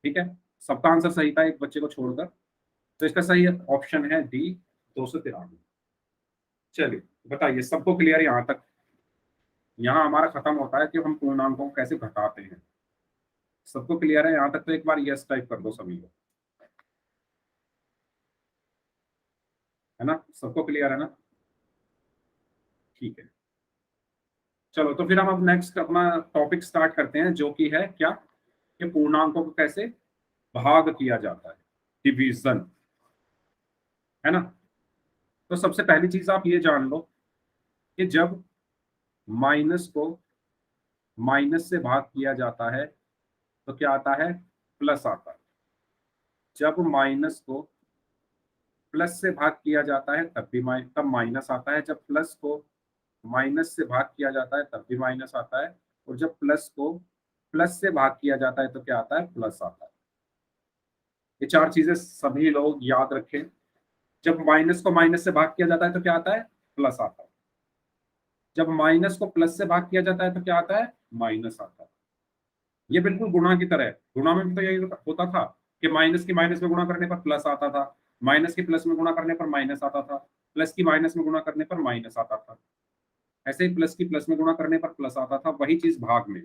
ठीक है, सबका आंसर सही था एक बच्चे को छोड़कर, तो इसका सही ऑप्शन है डी, 293। चलिए बताइए, सबको क्लियर यहाँ तक। यहाँ हमारा खत्म होता है कि हम पूर्णांकों को कैसे घटाते हैं। सबको क्लियर है यहाँ तक, तो एक बार यस टाइप कर दो सभी को, है ना। सबको क्लियर है ना, ठीक है। चलो तो फिर हम अब नेक्स्ट अपना टॉपिक स्टार्ट करते हैं, जो कि है क्या, कि पूर्णांकों को कैसे भाग किया जाता है, डिवीजन, है ना। तो सबसे पहली चीज आप ये जान लो कि जब माइनस को माइनस से भाग किया जाता है तो क्या आता है, प्लस आता है। जब माइनस को प्लस से भाग किया जाता है तब माइनस आता है। जब प्लस को माइनस से भाग किया जाता है तब भी माइनस आता है। और जब प्लस को प्लस से भाग किया जाता है तो क्या आता है, प्लस आता है। ये चार चीजें सभी लोग याद रखें। जब माइनस को माइनस से भाग किया जाता है तो क्या आता है, प्लस आता है। जब माइनस को प्लस से भाग किया जाता है तो क्या आता है, माइनस आता है। ये बिल्कुल गुणा की तरह है। गुणा में भी तो यही होता था कि माइनस की माइनस में गुणा करने पर प्लस आता था, माइनस की प्लस में गुणा करने पर माइनस आता था, प्लस की माइनस में गुणा करने पर माइनस आता था। ऐसे ही प्लस की प्लस में गुणा करने पर प्लस आता था, वही चीज भाग में।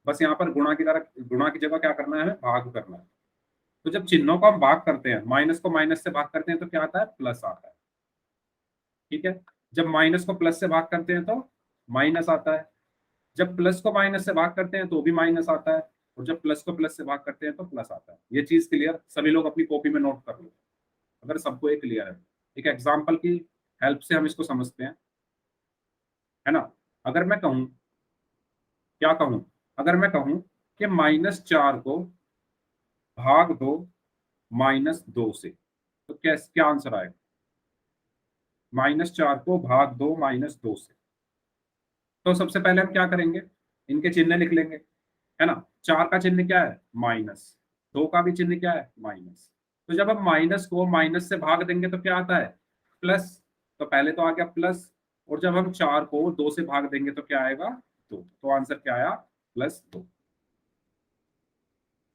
बस यहाँ पर गुणा की तरह, गुणा की जगह क्या करना है, भाग करना है। तो जब चिन्हों को हम भाग करते हैं, माइनस को माइनस से भाग करते हैं तो क्या आता है, प्लस आता है। ठीक है, जब माइनस को प्लस से भाग करते हैं तो माइनस आता है। जब प्लस को माइनस से भाग करते हैं तो भी माइनस आता है। और जब प्लस को प्लस से भाग करते हैं तो प्लस आता है। ये चीज क्लियर, सभी लोग अपनी कॉपी में नोट कर लो अगर सबको ये क्लियर है। एक एग्जाम्पल की हेल्प से हम इसको समझते हैं, है ना। अगर मैं कहूं, क्या कहूं, अगर मैं कहूं कि -4 को भाग दो -2 से, तो कैसे क्या आंसर आएगा। -4 को भाग दो -2 से, तो सबसे पहले हम क्या करेंगे, इनके चिन्ह लिख लेंगे, है ना। 4 का चिन्ह क्या है, माइनस। 2 का भी चिन्ह क्या है, माइनस। तो जब हम माइनस को माइनस से भाग देंगे तो क्या आता है, प्लस। तो पहले तो आ गया प्लस, और जब हम 4 को 2 से भाग देंगे तो क्या आएगा, 2। तो आंसर क्या आया, +2।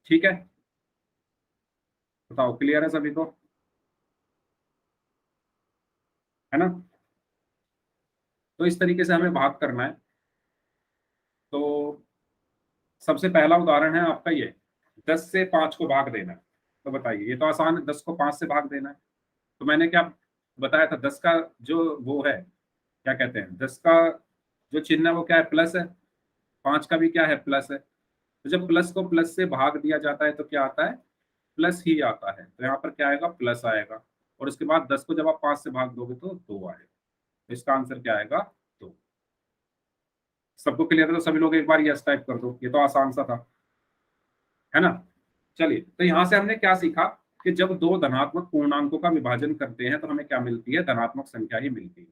ठीक है, बताओ क्लियर है सभी को, है ना। तो इस तरीके से हमें भाग करना है। तो सबसे पहला उदाहरण है आपका ये, 10 से 5 को भाग देना है। तो बताइए, ये तो आसान है, 10 को 5 से भाग देना है। तो मैंने क्या बताया था, 10 का जो वो है, क्या कहते हैं, 10 का जो चिन्ह है वो क्या है, प्लस है। 5 का भी क्या है, प्लस है। तो जब प्लस को प्लस से भाग दिया जाता है तो क्या आता है, प्लस ही आता है। तो यहाँ पर क्या आएगा, प्लस आएगा। और उसके बाद 10 को जब आप 5 से भाग दोगे तो 2 आएगा। तो इसका आंसर क्या आएगा, 2। सबको क्लियर है तो सभी लोग एक बार यस टाइप कर दो, ये तो आसान सा था, है ना। चलिए, तो यहाँ से हमने क्या सीखा कि जब दो धनात्मक पूर्णांकों का विभाजन करते हैं तो हमें क्या मिलती है, धनात्मक संख्या ही मिलती है।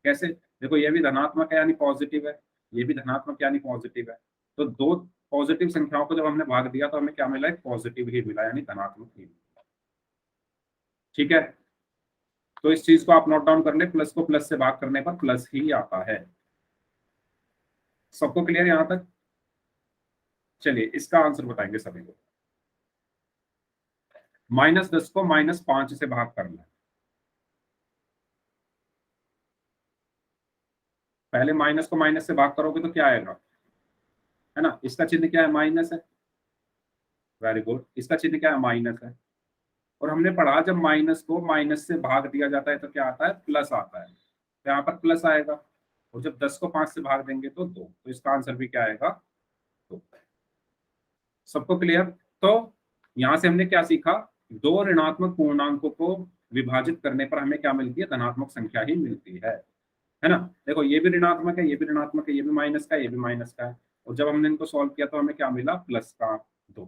कैसे, देखो ये भी धनात्मक है यानी पॉजिटिव है, ये भी धनात्मक यानी पॉजिटिव है। तो दो पॉजिटिव संख्याओं को जब हमने भाग दिया तो हमें क्या मिला, एक पॉजिटिव ही मिला, यानी धनात्मक ही मिला। ठीक है, तो इस चीज को आप नोट डाउन कर ले, प्लस को प्लस से भाग करने पर प्लस ही आता है। सबको क्लियर यहां तक। चलिए इसका आंसर बताएंगे सभी लोग। -10 को -5 से भाग करना है। पहले माइनस को माइनस से भाग करोगे तो क्या आएगा, है ना। इसका चिन्ह क्या है, माइनस है। वेरी गुड, इसका चिन्ह क्या है, माइनस है। और हमने पढ़ा जब माइनस को माइनस से भाग दिया जाता है तो क्या आता है, प्लस आता है। तो यहाँ पर प्लस आएगा। और जब 10 को 5 से भाग देंगे तो 2। तो इसका आंसर भी क्या आएगा, 2। सबको क्लियर। तो यहाँ से हमने क्या सीखा, दो ऋणात्मक पूर्णांकों को विभाजित करने पर हमें क्या मिलती है, धनात्मक संख्या ही मिलती है ना। देखो ये भी ऋणात्मक है, ये भी ऋणात्मक है, ये भी माइनस का है, ये भी माइनस का है। और जब हमने इनको सॉल्व किया तो हमें क्या मिला, प्लस का 2,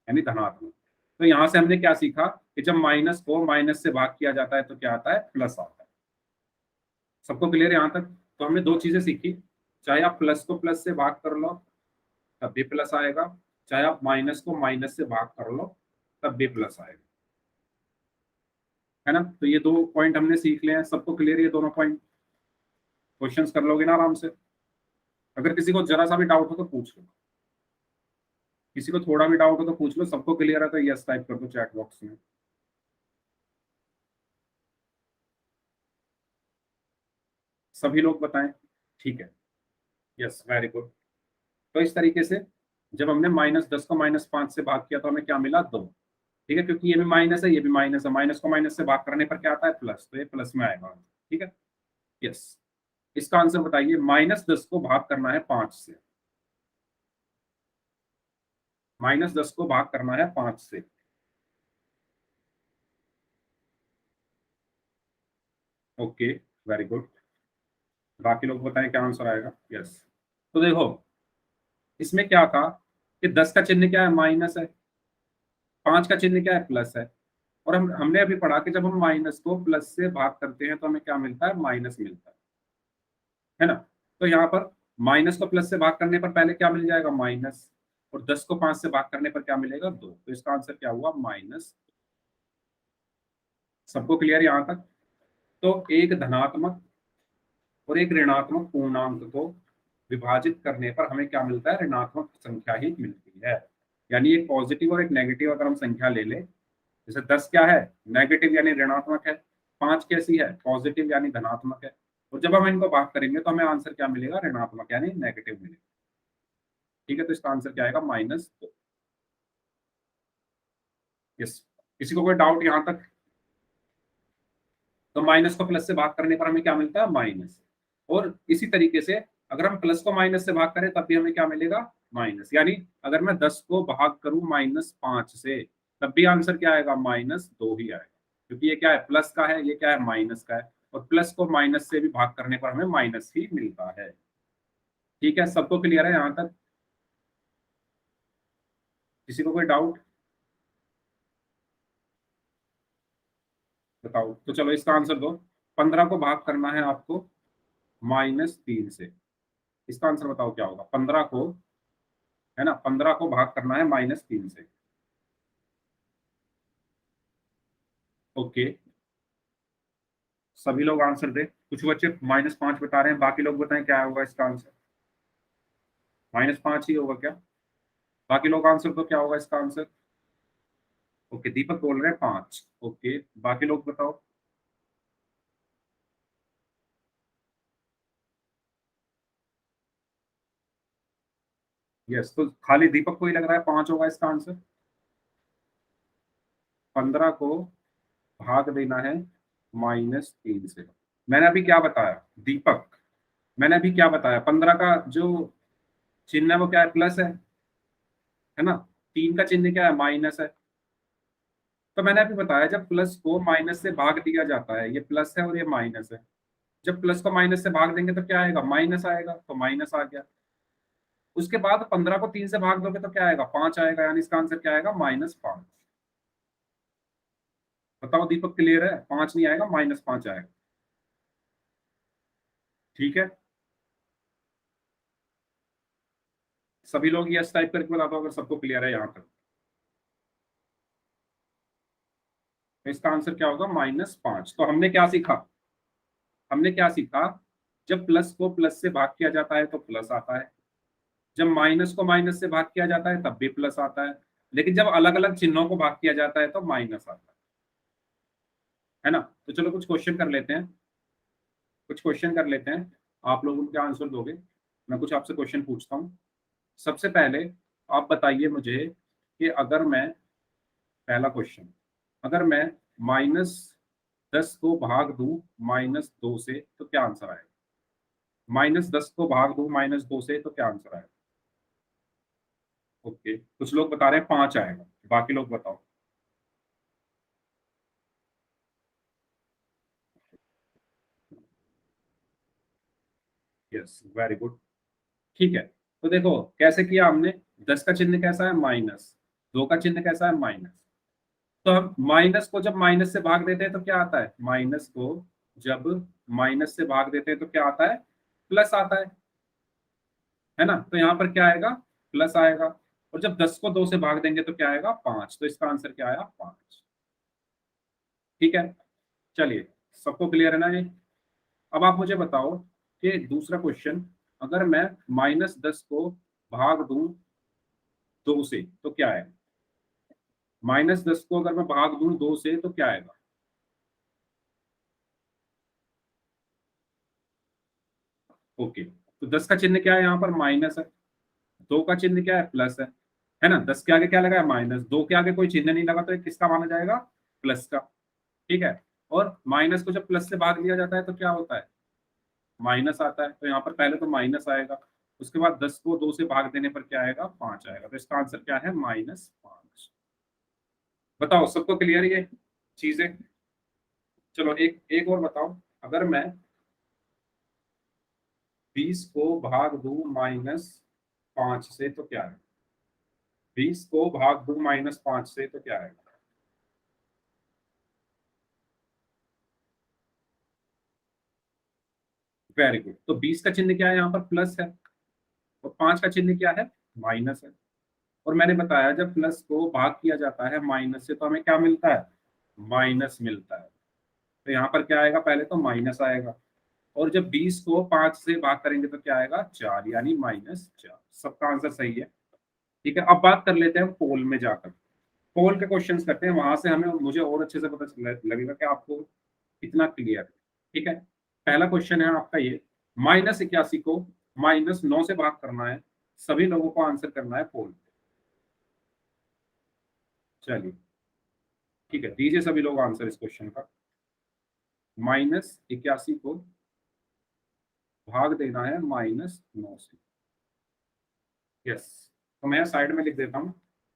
यानी धनात्मक। तो यहाँ से हमने क्या सीखा कि जब माइनस को माइनस से भाग किया जाता है तो क्या आता है, प्लस आता है। सबको क्लियर यहाँ तक। तो हमने दो चीजें सीखी, चाहे आप प्लस को प्लस से भाग कर लो तब भी प्लस आएगा, चाहे आप माइनस को माइनस से भाग कर लो तब भी प्लस आएगा, है ना। तो ये दो पॉइंट हमने सीख लिए हैं, सबको क्लियर ये दोनों पॉइंट? क्वेश्चंस कर लोगे ना आराम से? अगर किसी को जरा सा भी डाउट हो तो पूछ लो, किसी को थोड़ा भी डाउट हो तो पूछ लो। सबको क्लियर है तो यस टाइप कर दो चैट बॉक्स में। सभी लोग बताएं, ठीक है, यस वेरी गुड। तो इस तरीके से जब हमने -10 को -5 से भाग किया तो हमें क्या मिला? 2। ठीक है, क्योंकि ये भी माइनस है, ये भी माइनस है, माइनस को माइनस से भाग करने पर क्या आता है? प्लस, तो ये प्लस में आएगा। ठीक है, यस। इसका आंसर बताइए, -10 को भाग करना है 5 से, -10 को भाग करना है 5 से। Okay, very good. बाकी लोग बताएं क्या आंसर आएगा। यस, तो देखो इसमें क्या था कि 10 का चिन्ह क्या है? माइनस है, 5 का चिन्ह क्या है? प्लस है। और हमने अभी पढ़ा कि जब हम माइनस को प्लस से भाग करते हैं तो हमें क्या मिलता है? माइनस मिलता है ना। तो यहाँ पर माइनस को प्लस से भाग करने पर पहले क्या मिल जाएगा? माइनस। और 10 को 5 से भाग करने पर क्या मिलेगा? 2। तो इसका आंसर क्या हुआ? माइनस। सबको क्लियर यहाँ तक? तो एक धनात्मक और एक ऋणात्मक पूर्णांक को विभाजित करने पर हमें क्या मिलता है? ऋणात्मक संख्या ही मिलती है। यानी एक पॉजिटिव और एक नेगेटिव अगर हम संख्या ले लें, जैसे 10 क्या है? नेगेटिव यानी ऋणात्मक है। 5 कैसी है? पॉजिटिव यानी धनात्मक है। और जब हम इनको भाग करेंगे तो हमें आंसर क्या मिलेगा? ऋणात्मक यानी नेगेटिव मिलेगा। ठीक है, तो इसका आंसर क्या आएगा? -2। यस, किसी को कोई डाउट यहाँ तक? तो माइनस को प्लस से भाग करने पर हमें क्या मिलता है? माइनस। और इसी तरीके से अगर हम प्लस को माइनस से भाग करें तब भी हमें क्या मिलेगा? माइनस। यानी अगर मैं 10 को भाग करूं -5 से तब भी आंसर क्या आएगा? -2 ही आएगा, क्योंकि ये क्या है? प्लस का है, ये क्या है? माइनस का है। और प्लस को माइनस से भी भाग करने पर हमें माइनस ही मिलता है। ठीक है, सबको क्लियर है यहाँ तक? किसी को कोई डाउट? बताओ। तो चलो इसका आंसर दो। 15 को भाग करना है आपको -3 से। इसका आंसर बताओ क्या होगा? 15 को, है ना, 15 को भाग करना है -3 से। ओके, सभी लोग आंसर दे। कुछ बच्चे -5 बता रहे हैं, बाकी लोग बताएं क्या होगा इसका आंसर? -5 ही होगा क्या? बाकी लोग आंसर तो क्या होगा इसका आंसर? ओके, दीपक बोल रहे हैं 5। ओके, बाकी लोग बताओ। यस, तो खाली दीपक को ही लग रहा है 5 होगा इसका आंसर। 15 को भाग देना है -3 से। मैंने अभी क्या बताया दीपक? मैंने अभी क्या बताया? 15 का जो चिन्ह है वो क्या है? प्लस है ना। 3 का चिन्ह क्या है? माइनस है। तो मैंने अभी बताया जब प्लस को माइनस से भाग दिया जाता है, ये प्लस है और ये माइनस है, जब प्लस को माइनस से भाग देंगे तो क्या आएगा? माइनस आएगा, तो माइनस आ गया। उसके बाद 15 को 3 से भाग दोगे तो क्या आएगा? 5 आएगा, यानी इसका आंसर क्या आएगा? -5। बताओ दीपक, क्लियर है? 5 नहीं आएगा, -5 आएगा। ठीक है, सभी लोग यस टाइप करके बता दो अगर सबको क्लियर है यहाँ तक। तो इसका आंसर क्या होगा? -5। तो हमने क्या सीखा? हमने क्या सीखा? जब प्लस को प्लस से भाग किया जाता है तो प्लस आता है, जब माइनस को माइनस से भाग किया जाता है तब भी प्लस आता है, लेकिन जब अलग अलग चिन्हों को भाग किया जाता है तो माइनस आता है ना। तो चलो कुछ क्वेश्चन कर लेते हैं, कुछ क्वेश्चन कर लेते हैं। आप लोग उनके आंसर दोगे, मैं कुछ आपसे क्वेश्चन पूछता हूँ। सबसे पहले आप बताइए मुझे कि अगर मैं, पहला क्वेश्चन, अगर मैं -10 को भाग दूं -2 से तो क्या आंसर आएगा? -10 को भाग दूं -2 से तो क्या आंसर आएगा? ओके, कुछ लोग बता रहे हैं 5 आएगा, बाकी लोग बताओ। Yes, very good. ठीक है, तो देखो कैसे किया हमने। 10 का चिन्ह कैसा है? माइनस। 2 का चिन्ह कैसा है? माइनस। तो हम माइनस को जब माइनस से भाग देते हैं तो क्या आता है? माइनस को जब माइनस से भाग देते हैं तो क्या आता है? प्लस आता है ना। तो यहाँ पर क्या आएगा? प्लस आएगा। और जब 10 को 2 से भाग देंगे तो क्या आएगा 5, तो इसका आंसर क्या आया 5। ठीक है, चलिए सबको क्लियर है ना ये। अब आप मुझे बताओ कि दूसरा क्वेश्चन, अगर मैं -10 को भाग दूं 2 से तो क्या आएगा? -10 को अगर मैं भाग दूं 2 से तो क्या आएगा? ओके, तो 10 का चिन्ह क्या है यहाँ पर? माइनस है। 2 का चिन्ह क्या है? प्लस है ना। 10 के आगे क्या लगा है? माइनस। 2 के आगे कोई चिन्ह नहीं लगा तो ये किसका माना जाएगा? प्लस का। ठीक है, और माइनस को जब प्लस से भाग लिया जाता है तो क्या होता है? माइनस आता है। तो यहाँ पर पहले तो माइनस आएगा, उसके बाद 10 को 2 से भाग देने पर क्या आएगा? 5 आएगा। तो इसका आंसर क्या है? -5। बताओ सबको क्लियर ये चीजें? चलो एक एक और बताओ, अगर मैं 20 को भाग दूं -5 से तो क्या है? 20 को भाग दूं -5 से तो क्या है? Very good. तो 20 का चिन्ह क्या है यहाँ पर? प्लस है, और 5 का चिन्ह क्या है? माइनस है। और मैंने बताया जब प्लस को भाग किया जाता है माइनस से तो हमें क्या मिलता है? माइनस मिलता है। तो यहाँ पर क्या आएगा? पहले तो माइनस आएगा, और जब 20 को 5 से भाग करेंगे तो क्या आएगा? 4, यानी -4। सबका आंसर सही है। ठीक है, अब बात कर लेते हैं पोल में जाकर। पोल के क्वेश्चंस करते हैं, वहां से हमें मुझे और अच्छे से पता लगेगा कि आपको कितना क्लियर है। ठीक है, पहला क्वेश्चन है आपका ये, -81 को -9 से भाग करना है, सभी लोगों को आंसर करना है पोल। चलिए ठीक है, दीजिए सभी लोग आंसर इस क्वेश्चन का। -81 को भाग देना है -9 से। यस, तो मैं साइड में लिख देता हूँ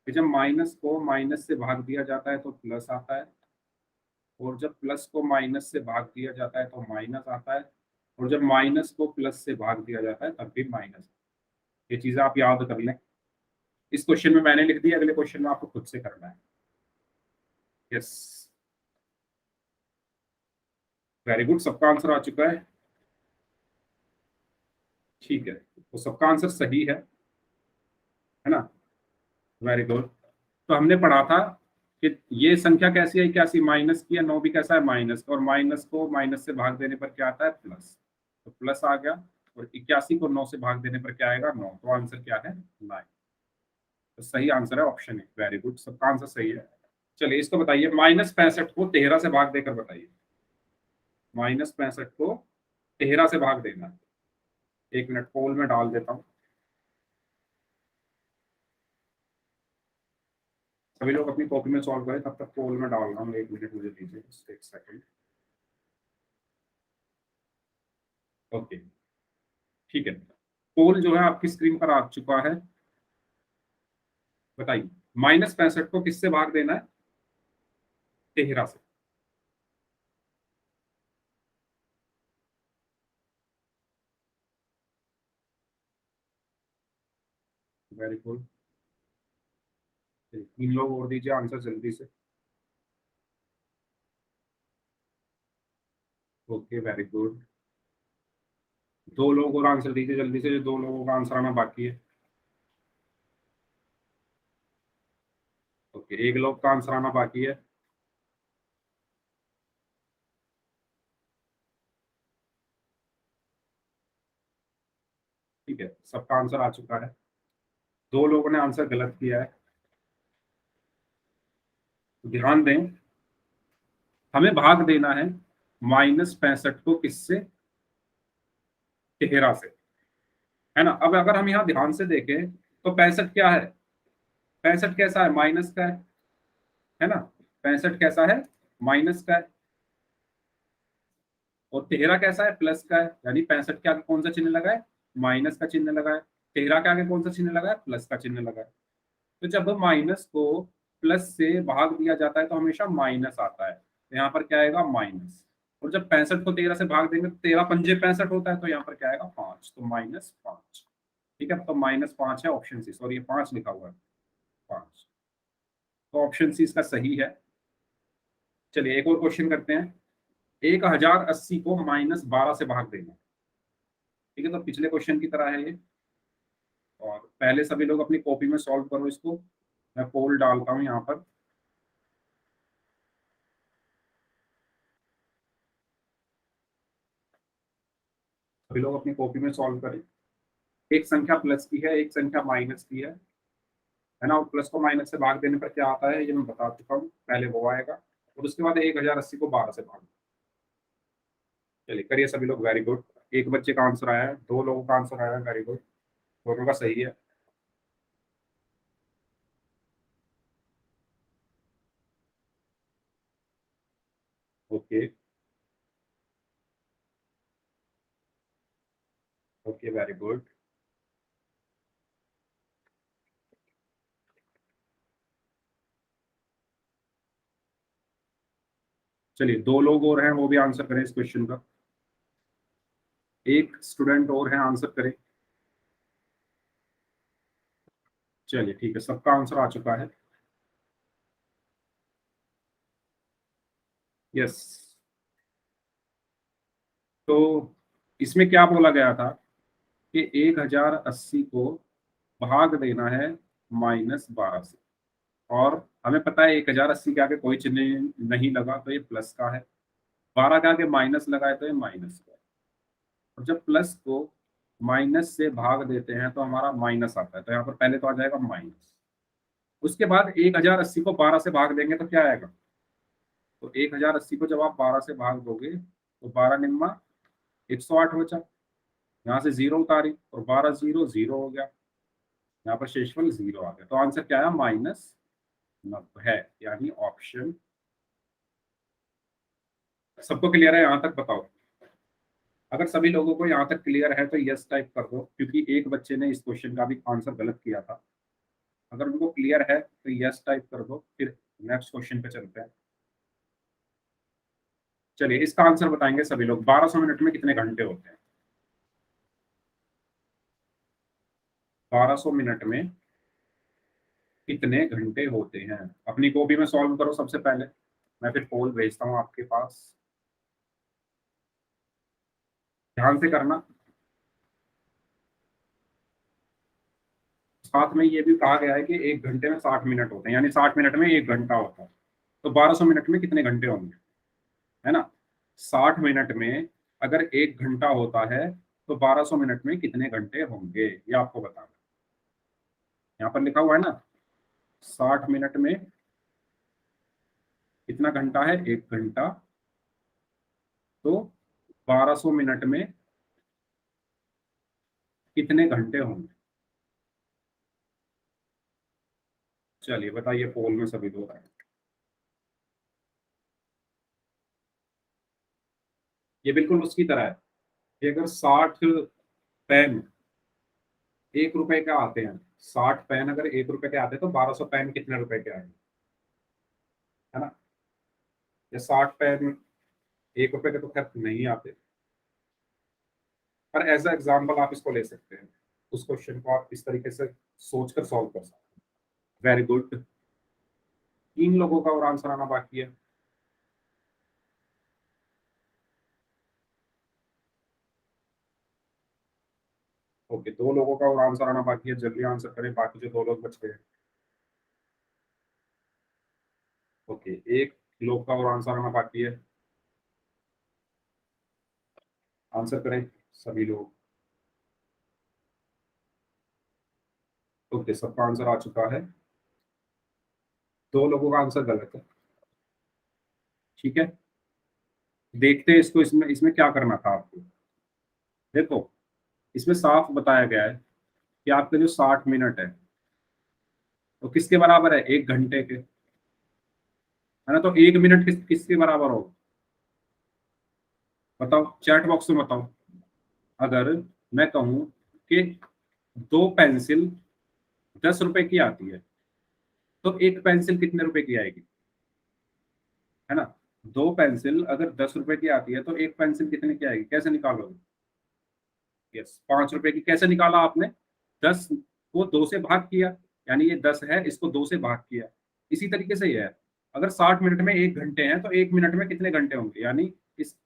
कि जब माइनस को माइनस से भाग दिया जाता है तो प्लस आता है, और जब प्लस को माइनस से भाग दिया जाता है तो माइनस आता है, और जब माइनस को प्लस से भाग दिया जाता है तब भी माइनस। ये चीजें आप याद कर लें। इस क्वेश्चन में मैंने लिख दिया, अगले क्वेश्चन में आपको खुद से करना है। यस, वेरी गुड, सबका आंसर आ चुका है। ठीक है, तो सबका आंसर सही है ना। Very good. तो हमने पढ़ा था कि ये संख्या कैसी है? 81 माइनस की है, 9 भी कैसा है? माइनस, और माइनस को माइनस से भाग देने पर क्या आता है? प्लस। तो प्लस आ गया, और 81 को 9 से भाग देने पर क्या आएगा? 9। तो आंसर क्या है? 9। तो सही आंसर है ऑप्शन ए। वेरी गुड, सबका आंसर सही है। चलिए इसको बताइए, -65 को 13 से भाग देकर बताइए। -65 को 13 से भाग देना है। 1 मिनट पोल में डाल देता हूँ। सभी लोग अपनी कॉपी में सॉल्व करें, तब तक पोल में डाल रहा हूँ। 1 मिनट मुझे दीजिए, 1 सेकेंड। ओके, ठीक है, पोल जो है आपकी स्क्रीन पर आ चुका है। बताइए, -65 को किससे भाग देना है? 13 से। वेरी गुड, 3 लोग और दीजिए आंसर जल्दी से। Okay, very good. 2 लोग और आंसर दीजिए जल्दी से, जो 2 लोगों का आंसर आना बाकी है। ओके, 1 लोग का आंसर आना बाकी है। ठीक है, सबका आंसर आ चुका है। 2 लोगों ने आंसर गलत किया है। ध्यान दें, हमें भाग देना है -65 को किससे? 13 से, है ना। अब अगर हम यहाँ ध्यान से देखें तो 65 क्या है? 65 कैसा है? माइनस का है ना। 65 कैसा है? माइनस का है। और 13 कैसा है? प्लस का है। यानी 65 के आगे कौन सा चिन्ह लगा है? माइनस का चिन्ह लगा है। 13 के आगे कौन सा चिन्ह लगा है? प्लस का चिन्ह लगा है। तो जब माइनस को प्लस से भाग दिया जाता है तो हमेशा माइनस आता है, तो यहाँ पर क्या आएगा? माइनस। और जब 65 को 13 से भाग देंगे तो 13 पंजे 65 होता है, तो यहाँ पर क्या आएगा? 5। तो -5। ठीक है, तो -5 है ऑप्शन सी। सॉरी, ये 5 लिखा हुआ है, 5। तो ऑप्शन सी इसका सही है। चलिए एक और क्वेश्चन करते हैं। 1080 को -12 से भाग देना। ठीक है, तो पिछले क्वेश्चन की तरह है ये। और पहले सभी लोग अपनी कॉपी में सॉल्व करो इसको। मैं पोल डालता हूँ यहाँ पर। सभी लोग अपनी कॉपी में सॉल्व करें। एक संख्या प्लस की है, एक संख्या माइनस की है ना। और प्लस को माइनस से भाग देने पर क्या आता है ये मैं बता चुका हूँ, पहले वो आएगा और उसके बाद 1080 को 12 से भाग। चलिए करिए सभी लोग, वेरी गुड। एक बच्चे का आंसर आया है, 2 लोगों का आंसर आया है, वेरी गुड, दोनों का सही है। Okay okay, very good. चलिए 2 लोग और हैं, वो भी आंसर करें इस क्वेश्चन का। एक स्टूडेंट और है, आंसर करें। चलिए ठीक है, सबका आंसर आ चुका है। यस। तो इसमें क्या बोला गया था कि 1080 को भाग देना है -12 से। और हमें पता है 1080 के आगे कोई चिन्ह नहीं लगा तो ये प्लस का है, 12 के आगे माइनस लगा है तो ये माइनस का है। और जब प्लस को माइनस से भाग देते हैं तो हमारा माइनस आता है, तो यहाँ पर पहले तो आ जाएगा माइनस। उसके बाद 1080 को 12 से भाग देंगे तो क्या आएगा। तो 1080 को जब आप 12 से भाग दोगे तो 12 निम्मा 108 बचा, यहाँ से जीरो उतारी और 12 जीरो जीरो हो गया, यहाँ पर शेषफल जीरो आ गया। तो आंसर क्या है, -90 है, यानी ऑप्शन। सबको क्लियर है यहाँ तक, बताओ। अगर सभी लोगों को यहाँ तक क्लियर है तो यस टाइप कर दो, क्योंकि एक बच्चे ने इस क्वेश्चन का भी आंसर गलत किया था। अगर उनको क्लियर है तो यस टाइप कर दो, फिर नेक्स्ट क्वेश्चन पे चलते हैं। चलिए इसका आंसर बताएंगे सभी लोग। 1200 मिनट में कितने घंटे होते हैं। 1200 मिनट में कितने घंटे होते हैं, अपनी कॉपी में सॉल्व करो सबसे पहले, मैं फिर पोल भेजता हूँ आपके पास, ध्यान से करना। साथ में ये भी कहा गया है कि 1 घंटे में 60 मिनट होते हैं, यानी 60 मिनट में 1 घंटा होता है। तो 1200 मिनट में कितने घंटे होंगे, है ना। 60 मिनट में अगर 1 घंटा होता है तो 1200 मिनट में कितने घंटे होंगे ये आपको बताना। यहाँ पर लिखा हुआ है ना, 60 मिनट में कितना घंटा है, 1 घंटा। तो 1200 मिनट में कितने घंटे होंगे। चलिए बताइए पोल में सभी लोग आए। ये बिल्कुल उसकी तरह है कि अगर 60 पेन 1 रुपए के आते हैं, 60 पेन अगर 1 रुपए के आते हैं तो 1200 पेन कितने रुपए के आएंगे, है ना। ये 60 पेन 1 रुपए के तो खैर नहीं आते, पर एज अ एग्जाम्पल आप इसको ले सकते हैं। उस क्वेश्चन को आप इस तरीके से सोचकर सॉल्व कर सकते हैं। Very good. 3 लोगों का और आंसर आना बाकी है। ओके, 2 लोगों का और आंसर आना बाकी है, जल्दी आंसर करें, बाकी जो 2 लोग बच गए। ओके, 1 लोग का और आंसर आना बाकी है, आंसर करें सभी लोग। ओके, सबका आंसर आ चुका है, 2 लोगों का आंसर गलत है। ठीक है, देखते हैं इसको, इसमें इसमें क्या करना था आपको। देखो इसमें साफ बताया गया है कि आपके जो 60 मिनट है तो किसके बराबर है, 1 घंटे के, है ना। तो 1 मिनट किसके बराबर हो, बताओ चैट बॉक्स में बताओ। अगर मैं कहूं कि 2 पेंसिल 10 रुपए की आती है तो 1 पेंसिल कितने रुपए की आएगी, है ना। 2 पेंसिल अगर 10 रुपए की आती है तो 1 पेंसिल कितने की आएगी, कैसे निकालोगे। यस, 5 रुपए की। कैसे निकाला आपने, 10 को 2 से भाग किया, यानी ये 10 है, इसको 2 से भाग किया। इसी तरीके से ये है, अगर 60 मिनट में 1 घंटे हैं तो 1 मिनट में कितने घंटे होंगे, यानी इस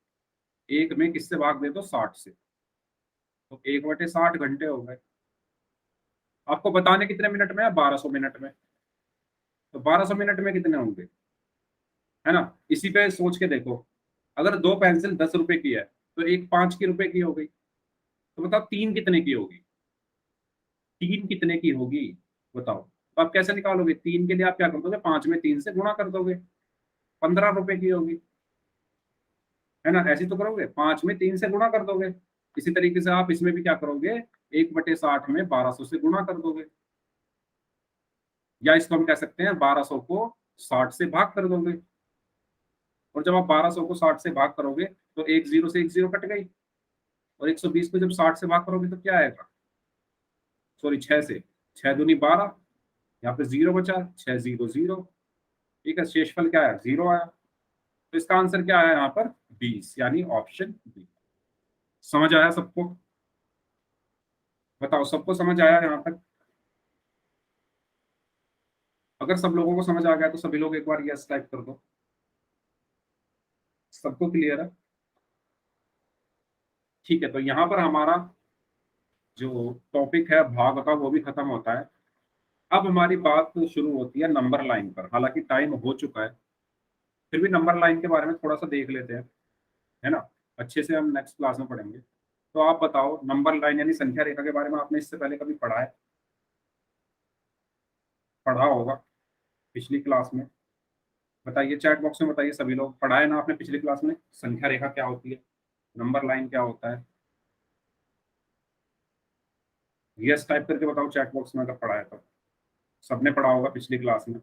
एक में किससे भाग दे तो 60 से, तो 1/60 घंटे हो गए। आपको बताने कितने मिनट में है? 1200 मिनट में। तो 1200 मिनट में कितने होंगे, है ना? इसी पे सोच के देखो, अगर दो पेंसिल 10 रुपए की है तो एक 5 की रुपए की हो गई, तो बताओ तीन कितने की होगी? तीन कितने की होगी बताओ? तो आप कैसे निकालोगे? तीन के लिए आप क्या कर दोगे? 5 में 3 से गुणा कर दोगे, 15 रुपए की होगी, है ना? ऐसे तो करोगे, 5 में 3 से गुणा कर दोगे। इसी तरीके से आप इसमें भी क्या करोगे? 1/60 में 1200 से गुणा कर दोगे, या इसको हम कह सकते हैं 1200 को 60 से भाग कर दोगे। और जब आप 1200 को 60 से भाग करोगे तो एक जीरो से एक जीरो कट गई, और 120 को जब 60 से भाग करोगे तो क्या आएगा? सॉरी, 6 से, 6 दूनी 12, यहाँ पे जीरो बचा, 6 जीरो जीरो। ठीक है, शेषफल क्या है? जीरो आया। तो इसका आंसर क्या आया यहाँ पर? 20, यानी ऑप्शन बी। समझ आया सबको? बताओ, सबको समझ आया यहाँ तक? अगर सब लोगों को समझ आ गया तो सभी लोग एक बार यस टाइप कर दो। सबको क्लियर है? ठीक है, तो यहाँ पर हमारा जो टॉपिक है भाग का वो भी खत्म होता है। अब हमारी बात शुरू होती है नंबर लाइन पर। हालांकि टाइम हो चुका है, फिर भी नंबर लाइन के बारे में थोड़ा सा देख लेते हैं, है ना? अच्छे से हम नेक्स्ट क्लास में पढ़ेंगे। तो आप बताओ, नंबर लाइन यानी संख्या रेखा के बारे में आपने इससे पहले कभी पढ़ा है? पढ़ा होगा पिछली क्लास में। बताइए, चैट बॉक्स में बताइए, सभी लोग पढ़ा है ना आपने पिछली क्लास में? संख्या रेखा क्या होती है, नंबर लाइन क्या होता है? यस टाइप करके बताओ चैट बॉक्स में, अगर पढ़ा है तो। सबने पढ़ा होगा पिछली क्लास में।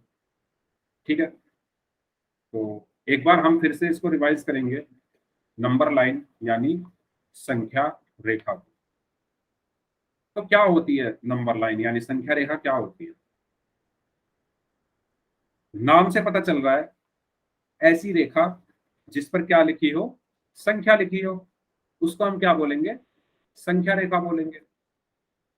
ठीक है, तो एक बार हम फिर से इसको रिवाइज करेंगे, नंबर लाइन यानी संख्या रेखा। तो क्या होती है नंबर लाइन यानी संख्या रेखा, क्या होती है? नाम से पता चल रहा है, ऐसी रेखा जिस पर क्या लिखी हो? संख्या लिखी हो, उसको हम क्या बोलेंगे? संख्या रेखा बोलेंगे,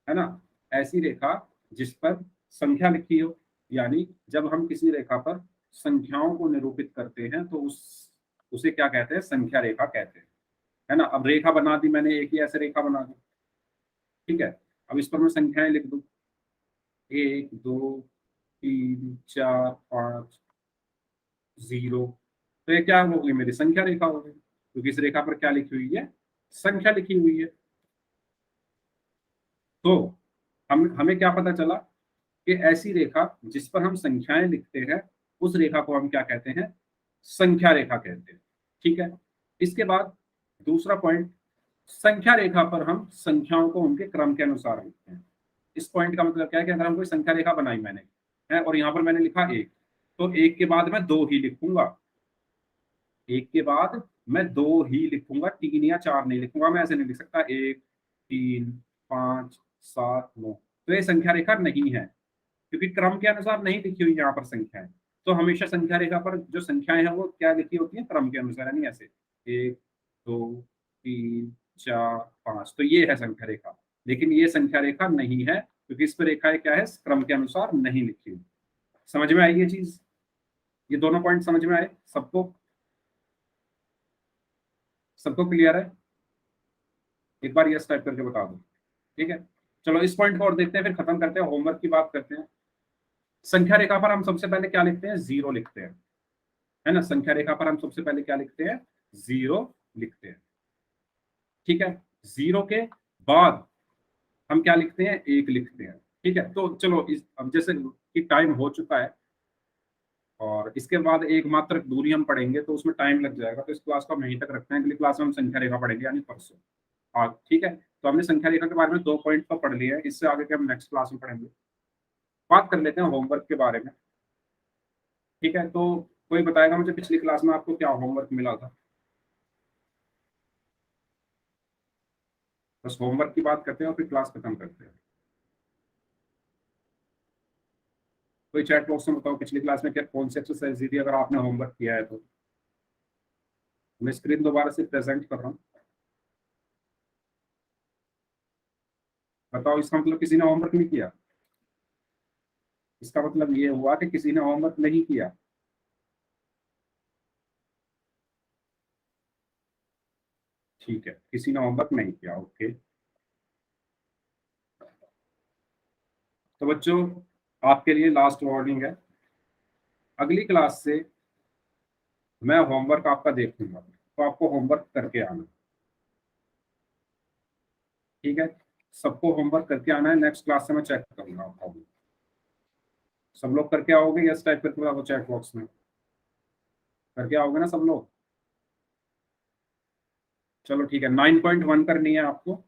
है ना? ऐसी रेखा जिस पर संख्या लिखी हो, यानी जब हम किसी रेखा पर संख्याओं को निरूपित करते हैं तो उसे क्या कहते हैं? संख्या रेखा कहते हैं, है ना? अब रेखा बना दी मैंने, एक ही ऐसे रेखा बना दी, ठीक है? अब इस पर मैं संख्याएं लिख दूं, 1 2 3 4 5 0। तो ये क्या होगी? मेरी संख्या रेखा होगी, क्योंकि इस रेखा पर क्या लिखी हुई है? संख्या लिखी हुई है। तो हम हमें क्या पता चला कि ऐसी रेखा जिस पर हम संख्याएं लिखते हैं, उस रेखा को हम क्या कहते हैं? संख्या रेखा कहते हैं। ठीक है, इसके बाद दूसरा पॉइंट, संख्या रेखा पर हम संख्याओं को उनके क्रम के अनुसार लिखते हैं। इस पॉइंट का मतलब क्या है कि अगर हम कोई संख्या रेखा बनाई मैंने, है, और यहाँ पर मैंने लिखा एक, तो एक के बाद मैं दो ही लिखूंगा। एक के बाद मैं दो ही लिखूंगा, तीन या चार नहीं लिखूंगा। मैं ऐसे नहीं लिख सकता 1 3 5 7 9। तो ये संख्या रेखा नहीं है, क्योंकि क्रम के अनुसार नहीं लिखी हुई यहाँ पर संख्याएं। तो हमेशा संख्या रेखा पर जो संख्याएं हैं वो क्या लिखी होती है? क्रम के अनुसार, यानी ऐसे 1 2 3 4 5। तो ये है संख्या रेखा। लेकिन ये संख्या रेखा नहीं है, क्योंकि इस पर रेखाएं क्या है? क्रम के अनुसार नहीं लिखी हुई। समझ में आई ये चीज? ये दोनों पॉइंट समझ में आए सबको? सबको क्लियर है? एक बार यस टाइप करके बता दो। ठीक है, चलो इस पॉइंट को और देखते हैं, फिर खत्म करते हैं, होमवर्क की बात करते हैं। संख्या रेखा पर हम सबसे पहले क्या लिखते हैं? जीरो लिखते हैं, है ना? संख्या रेखा पर हम सबसे पहले क्या लिखते हैं? जीरो लिखते हैं। ठीक है, जीरो के बाद हम क्या लिखते हैं? एक लिखते हैं। ठीक है, तो चलो अब जैसे कि टाइम हो चुका है और इसके बाद एक मात्र दूरी हम पढ़ेंगे, तो उसमें टाइम लग जाएगा, तो इस क्लास को हम यहीं तक रखते हैं। अगली क्लास में हम संख्या रेखा पढ़ेंगे, यानी परसों। हाँ ठीक है, तो हमने संख्या रेखा के बारे में दो पॉइंट तो पढ़ लिए हैं, इससे आगे के हम नेक्स्ट क्लास में पढ़ेंगे। बात कर लेते हैं होमवर्क के बारे में। ठीक है, तो कोई बताएगा मुझे पिछली क्लास में आपको क्या होमवर्क मिला था? बस होमवर्क की बात करते हैं और फिर क्लास खत्म करते हैं। कोई चैट बॉक्स में बताओ, पिछली क्लास में क्या कौन सी एक्सरसाइज दी थी, अगर आपने होमवर्क किया है तो। मैं स्क्रीन दोबारा से प्रेजेंट कर रहा हूँ, बताओ। इसका मतलब किसी ने होमवर्क नहीं किया? इसका मतलब ये हुआ कि किसी ने होमवर्क नहीं किया। ठीक है, किसी ने होमवर्क नहीं किया, ओके। तो बच्चों आपके लिए लास्ट वार्निंग है, अगली क्लास से मैं होमवर्क आपका देखूंगा, तो आपको होमवर्क करके आना, ठीक है? सबको होमवर्क करके आना है, नेक्स्ट क्लास से मैं चेक करूंगा आपका। सब लोग करके आओगे? यस टाइप करके बताओ चैट बॉक्स में, करके आओगे ना सब लोग? चलो ठीक है, 9.1 करनी है आपको,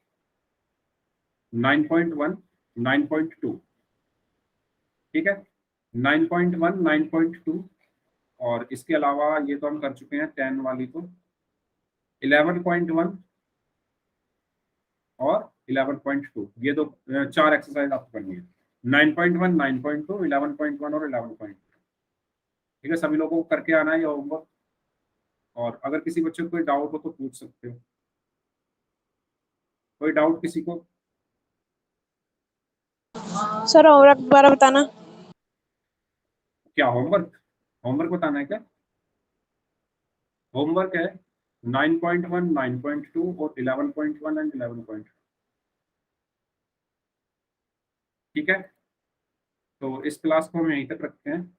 9.1, 9.2, ठीक है? 9.1, 9.2, और इसके अलावा ये तो हम कर चुके हैं 10 वाली, तो 11.1 और 11.2, ये दो 4 एक्सरसाइज आपको करनी है। 9.1, 9.2, 11.1 और 11.2, ठीक है? सभी लोगों को करके आना है ये होमवर्क, और अगर किसी बच्चे को कोई डाउट हो तो पूछ सकते हो। कोई डाउट किसी को? सर और दोबारा बताना। क्या होमवर्क? होमवर्क बताना है क्या? होमवर्क है 9.1, 9.2 और 11.1 एंड 11. ठीक है, तो इस क्लास को हम यहीं तक रखते हैं।